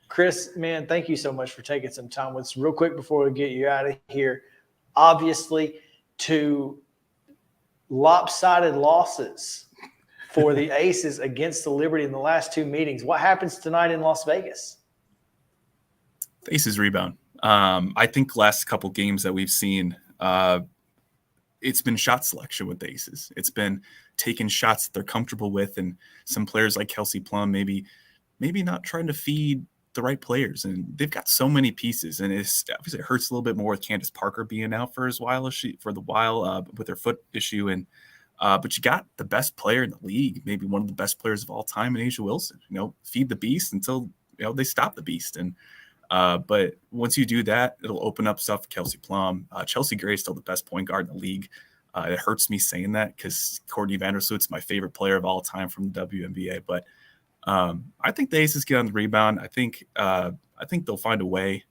Chris, man, thank you so much for taking some time with us. Real quick before we get you out of here, obviously, 2 lopsided losses for the Aces against the Liberty in the last 2 meetings. What happens tonight in Las Vegas? The Aces rebound. I think last couple games that we've seen, it's been shot selection with the Aces. It's been taking shots that they're comfortable with, and some players like Kelsey Plum maybe not trying to feed the right players. And they've got so many pieces, and it hurts a little bit more with Candace Parker being out for the while with her foot issue. And but you got the best player in the league, maybe one of the best players of all time, in Asia Wilson. Feed the beast until they stop the beast. And but once you do that, it'll open up stuff for Kelsey Plum. Chelsea Gray is still the best point guard in the league. It hurts me saying that because Courtney Vandersloot's my favorite player of all time from the WNBA. But I think the Aces get on the rebound. I think they'll find a way.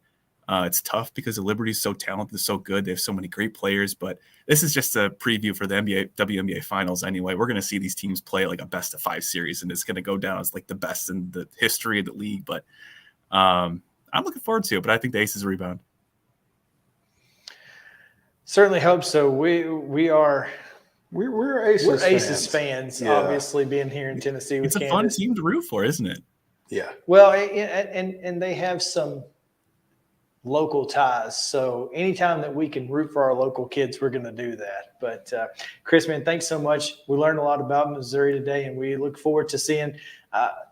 It's tough because the Liberty's so talented, so good. They have so many great players. But this is just a preview for the WNBA finals anyway. We're going to see these teams play like a best-of-5 series, and it's going to go down as like the best in the history of the league. But I'm looking forward to it, but I think the Aces rebound. Certainly hope so. We're Aces fans, yeah. Obviously being here in Tennessee. It's a fun team to root for, isn't it? Yeah. Well, and they have some local ties. So anytime that we can root for our local kids, we're going to do that. But Chris, man, thanks so much. We learned a lot about Missouri today, and we look forward to seeing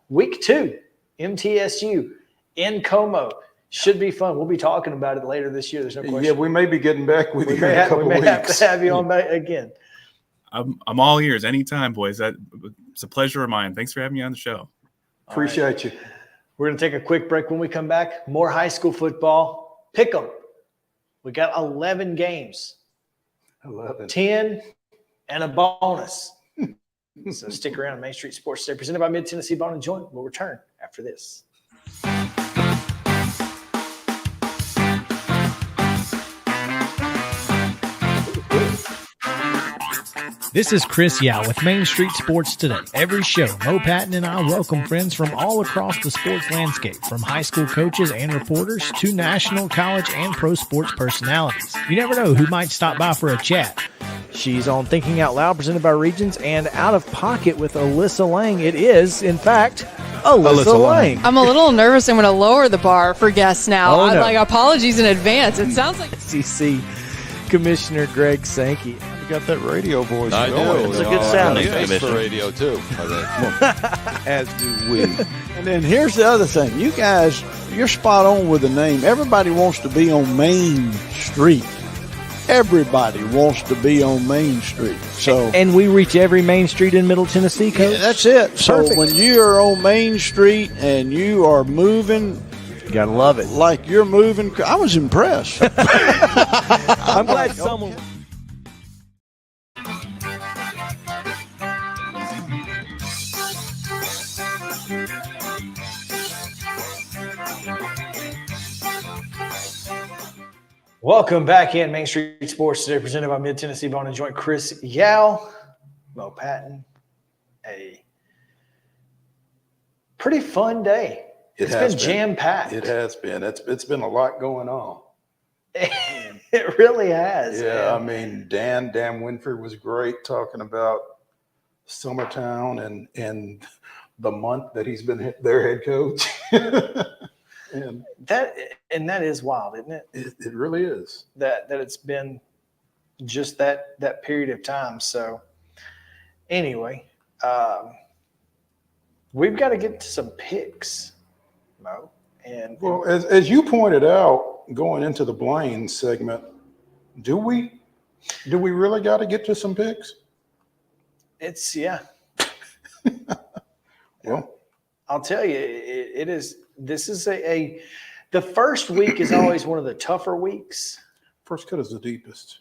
week 2, MTSU in Como. Should be fun. We'll be talking about it later this year. There's no question. Yeah, we may be getting back with you in a couple of weeks. We may have to have you on back again. I'm all ears anytime, boys. It's a pleasure of mine. Thanks for having me on the show. Appreciate you. We're going to take a quick break. When we come back, more high school football. Pick them. We got 11 games. 11. 10 and a bonus. So stick around. Main Street Sports Today, presented by Mid-Tennessee Bone & Joint. We'll return after this. This is Chris Yao with Main Street Sports Today. Every show, Mo Patton and I welcome friends from all across the sports landscape, from high school coaches and reporters to national, college, and pro sports personalities. You never know who might stop by for a chat. She's on Thinking Out Loud, presented by Regions, and Out of Pocket with Alyssa Lang. It is, in fact, Alyssa Lang. I'm a little nervous. I'm going to lower the bar for guests now. Oh, no. Apologies in advance. It sounds like SEC Commissioner Greg Sankey. You got that radio voice. I do. It's a good sound. Thanks for radio, too. As do we. And then here's the other thing. You guys, you're spot on with the name. Everybody wants to be on Main Street. Everybody wants to be on Main Street. So, and we reach every Main Street in Middle Tennessee, Coach? Yeah, that's it. So Perfect. when you are on Main Street and you are moving, you gotta love it. Like you're moving. I was impressed. I'm glad someone. Welcome back in Main Street Sports today, presented by Mid Tennessee Bone and Joint. Chris Yao, Mo Patton. A pretty fun day. It's been jam-packed. It has been. It's been a lot going on. It really has. Yeah, man. I mean, Dan WINFREE was great talking about SUMMERTOWN and the month that he's been their head coach. and that is wild, isn't it? It really is. That it's been just that period of time. So anyway, we've got to get to some picks, Mo. And well, as you pointed out, going into the Blaine segment, do we really got to get to some picks? It's yeah. Well, I'll tell you, it is. This is the first week is always one of the tougher weeks. First cut is the deepest.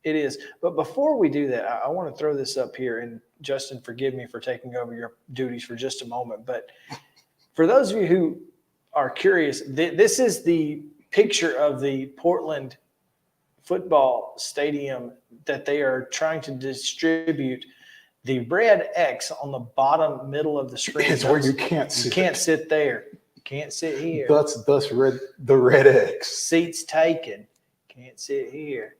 It is. But before we do that, I want to throw this up here. And Justin, forgive me for taking over your duties for just a moment. But for those of you who are curious, this is the picture of the Portland football stadium that they are trying to distribute. The red X on the bottom middle of the screen is where you can't sit. You can't sit there. You can't sit here. Thus the red X. Seats taken. Can't sit here.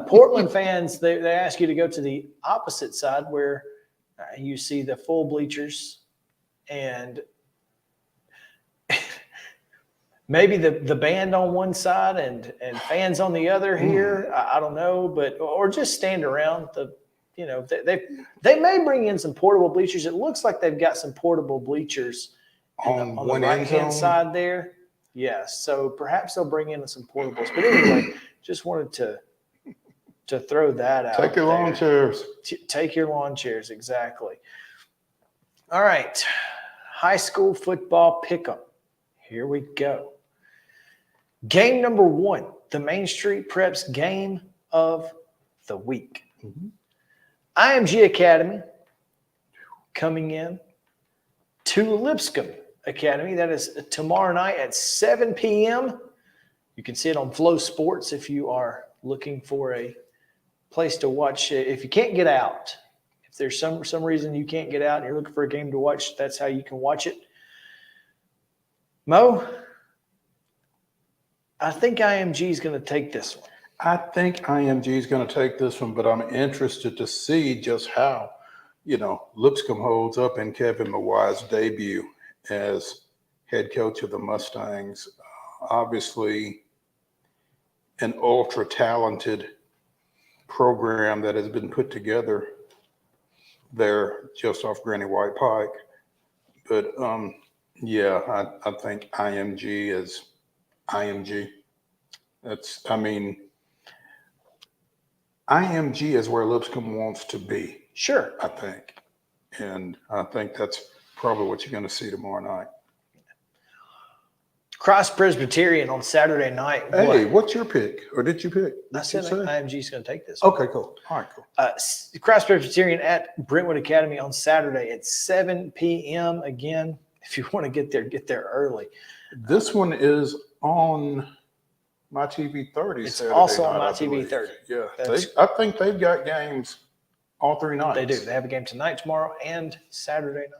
Portland fans, they ask you to go to the opposite side where you see the full bleachers and maybe the band on one side and fans on the other here. I don't know, or just stand around they may bring in some portable bleachers. It looks like they've got some portable bleachers on the right-hand side there. Yes, so perhaps they'll bring in some portables. But anyway, just wanted to throw that out. Take your lawn chairs. Take your lawn chairs, exactly. All right, high school football pickup. Here we go. Game number 1, the Main Street Preps game of the week. Mm-hmm. IMG Academy coming in to Lipscomb Academy. That is tomorrow night at 7 p.m. You can see it on Flow Sports if you are looking for a place to watch. If you can't get out, if there's some reason you can't get out and you're looking for a game to watch, that's how you can watch it. Mo, I think IMG is going to take this one. I think IMG is going to take this one, but I'm interested to see just how, Lipscomb holds up in Kevin Mawai's debut as head coach of the Mustangs. Obviously, an ultra-talented program that has been put together there just off Granny White Pike. But, I think IMG is IMG. IMG is where Lipscomb wants to be. Sure. I think. And I think that's probably what you're going to see tomorrow night. Cross Presbyterian on Saturday night. Hey, what's your pick? Or did you pick? I said IMG is going to take this one. Okay, cool. All right, cool. Cross Presbyterian at Brentwood Academy on Saturday at 7 p.m. Again, if you want to get there early. This one is on My TV 30. It's Saturday also on night, My TV 30. Yeah, I think they've got games all 3 nights. They do. They have a game tonight, tomorrow, and Saturday night.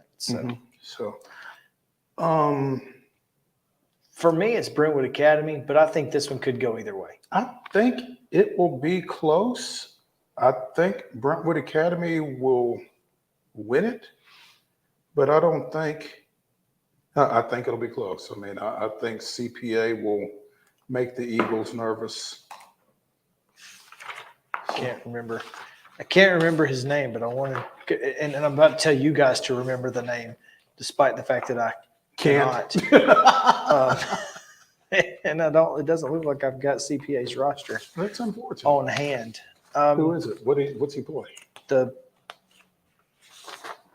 For me, it's Brentwood Academy, but I think this one could go either way. I think it will be close. I think Brentwood Academy will win it, but I don't think. I think it'll be close. I mean, I think CPA will make the Eagles nervous. I can't remember his name, but I want to, and I'm about to tell you guys to remember the name, despite the fact that I cannot. And I don't. It doesn't look like I've got CPA's roster. That's unfortunate. On hand. Who is it? What's he play?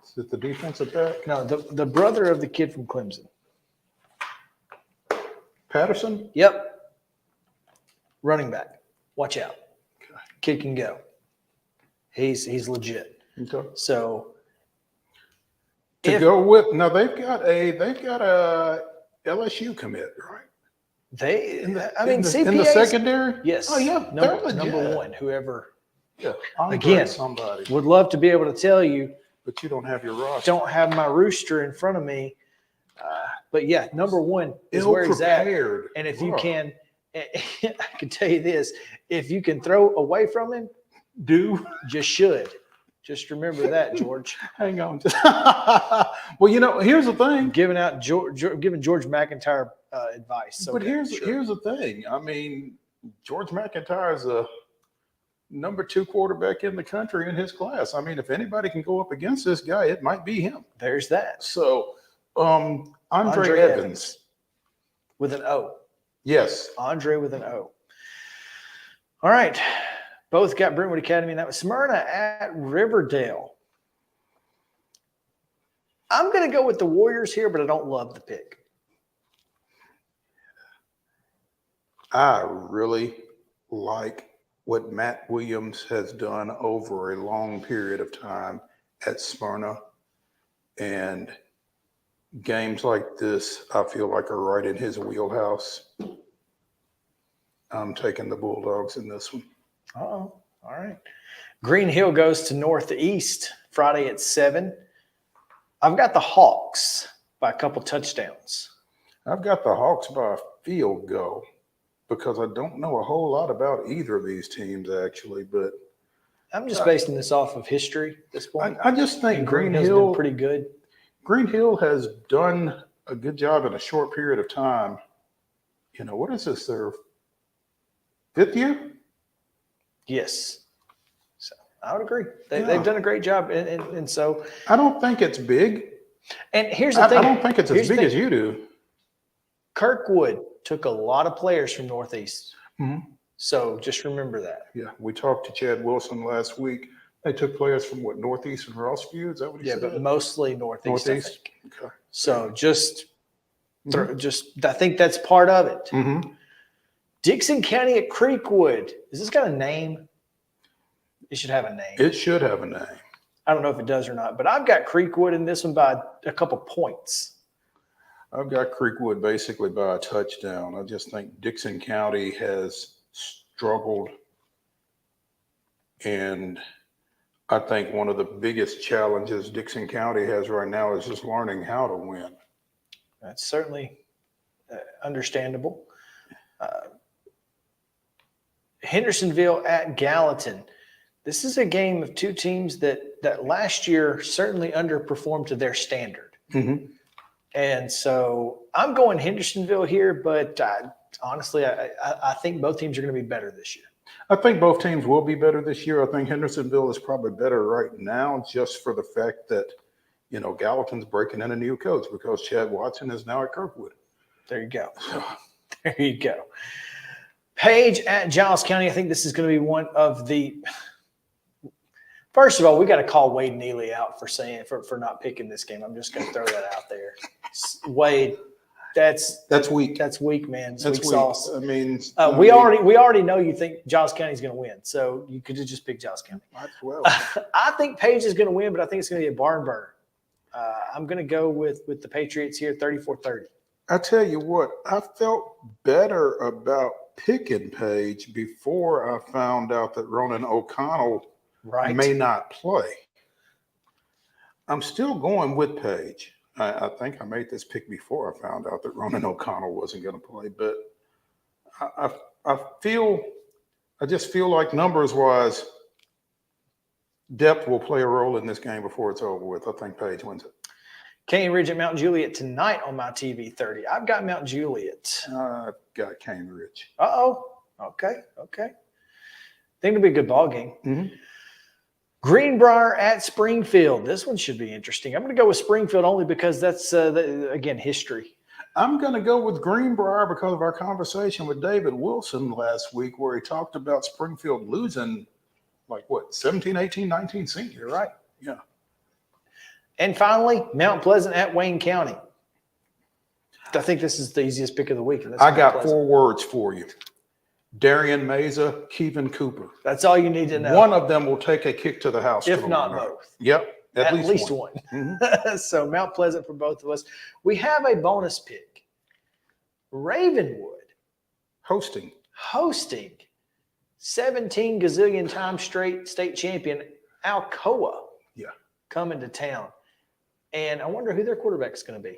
Is it the defensive back? No, the brother of the kid from Clemson. Patterson? Yep. Running back. Watch out. Okay. Kid can go. He's legit. Okay. So go with now they've got a LSU commit, right? CPAs, in the secondary. Yes. Oh yeah, number one. Whoever. Yeah. Again, somebody would love to be able to tell you, but you don't have your roster. Don't have my rooster in front of me. But yeah, number one is where he's at. And if you can, I can tell you this: if you can throw away from him, just should. Just remember that, George. Hang on. Well, here's the thing: giving George McIntyre advice. So but here's the thing. I mean, George McIntyre is a number 2 quarterback in the country in his class. I mean, if anybody can go up against this guy, it might be him. There's that. So, Andre Evans with an O. Yes. Andre with an O. All right. Both got Brentwood Academy, and that was Smyrna at Riverdale. I'm going to go with the Warriors here, but I don't love the pick. I really like what Matt Williams has done over a long period of time at Smyrna. And games like this, I feel like are right in his wheelhouse. I'm taking the Bulldogs in this one. Uh-oh. All right. Green Hill goes to Northeast Friday at 7. I've got the Hawks by a couple touchdowns. I've got the Hawks by a field goal because I don't know a whole lot about either of these teams, actually. But I'm just basing this off of history at this point. I just think Green Hill's Hill been pretty good. Green Hill has done a good job in a short period of time. What is this? Their 5th year? Yes. So I would agree. They've done a great job. And so I don't think it's big. And here's the thing. I don't think it's as big as you do. Kirkwood took a lot of players from Northeast. Mm-hmm. So just remember that. Yeah. We talked to Chad Wilson last week. They took players from Northeast and Rossview? Is that what he said? Yeah, but mostly Northeast. I think. Okay. So I think that's part of it. Mm-hmm. Dixon County at Creekwood. Is this got a name? It should have a name. It should have a name. I don't know if it does or not, but I've got Creekwood in this one by a couple points. I've got Creekwood basically by a touchdown. I just think Dixon County has struggled. And I think one of the biggest challenges Dixon County has right now is just learning how to win. That's certainly understandable. Hendersonville at Gallatin. This is a game of two teams that last year certainly underperformed to their standard. Mm-hmm. And so I'm going Hendersonville here, but honestly, I think both teams are going to be better this year. I think both teams will be better this year. I think Hendersonville is probably better right now just for the fact that, Gallatin's breaking in a new coach because Chad Watson is now at Kirkwood. There you go. There you go. Page at Giles County. I think this is going to be one of the – first of all, we got to call Wade Neely out for not picking this game. I'm just going to throw that out there. Wade, that's weak. That's weak, man. That's weak. Sauce. I mean, we already know you think Giles County is going to win, so you could just pick Giles County. Well. I think Page is going to win, but I think it's going to be a barn burner. I'm going to go with the Patriots here, 34-30. I tell you what, I felt better about picking Page before I found out that Ronan O'Connell may not play. I'm still going with Page. I think I made this pick before I found out that Ronan O'Connell wasn't going to play, but I just feel like numbers-wise, depth will play a role in this game before it's over with. I think Page wins it. Cane Ridge at Mount Juliet tonight on my TV 30. I've got Mount Juliet. I've got Cane Ridge. Uh-oh. Okay. I think it'll be a good ball game. Mm-hmm. Greenbrier at Springfield. This one should be interesting. I'm going to go with Springfield only because that's, again, history. I'm going to go with Greenbrier because of our conversation with David Wilson last week where he talked about Springfield losing, 17, 18, 19 seniors. You're right. Yeah. And finally, Mount Pleasant at Wayne County. I think this is the easiest pick of the week. I got 4 words for you. Darian Meza, Kevin Cooper. That's all you need to know. One of them will take a kick to the house. If not both. Yep. At least one. Mm-hmm. So Mount Pleasant for both of us. We have a bonus pick. Ravenwood Hosting. 17 gazillion times straight state champion Alcoa. Yeah. Coming to town. And I wonder who their quarterback is going to be.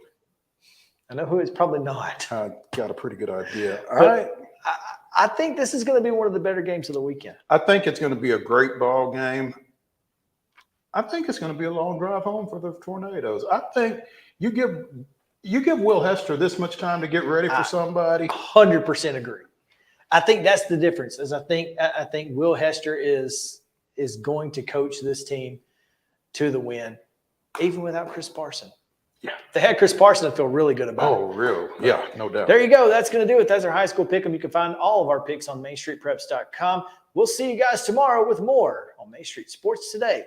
I know who it's probably not. I got a pretty good idea. I think this is going to be one of the better games of the weekend. I think it's going to be a great ball game. I think it's going to be a long drive home for the Tornadoes. I think you give Will Hester this much time to get ready for somebody. 100% agree. I think that's the difference. I think Will Hester is going to coach this team to the win, even without Chris Parson. Yeah. If they had Chris Parson, I feel really good about it. Oh, real? Yeah, no doubt. There you go. That's going to do it. That's our high school pick 'em. You can find all of our picks on MainStreetPreps.com. We'll see you guys tomorrow with more on Main Street Sports Today.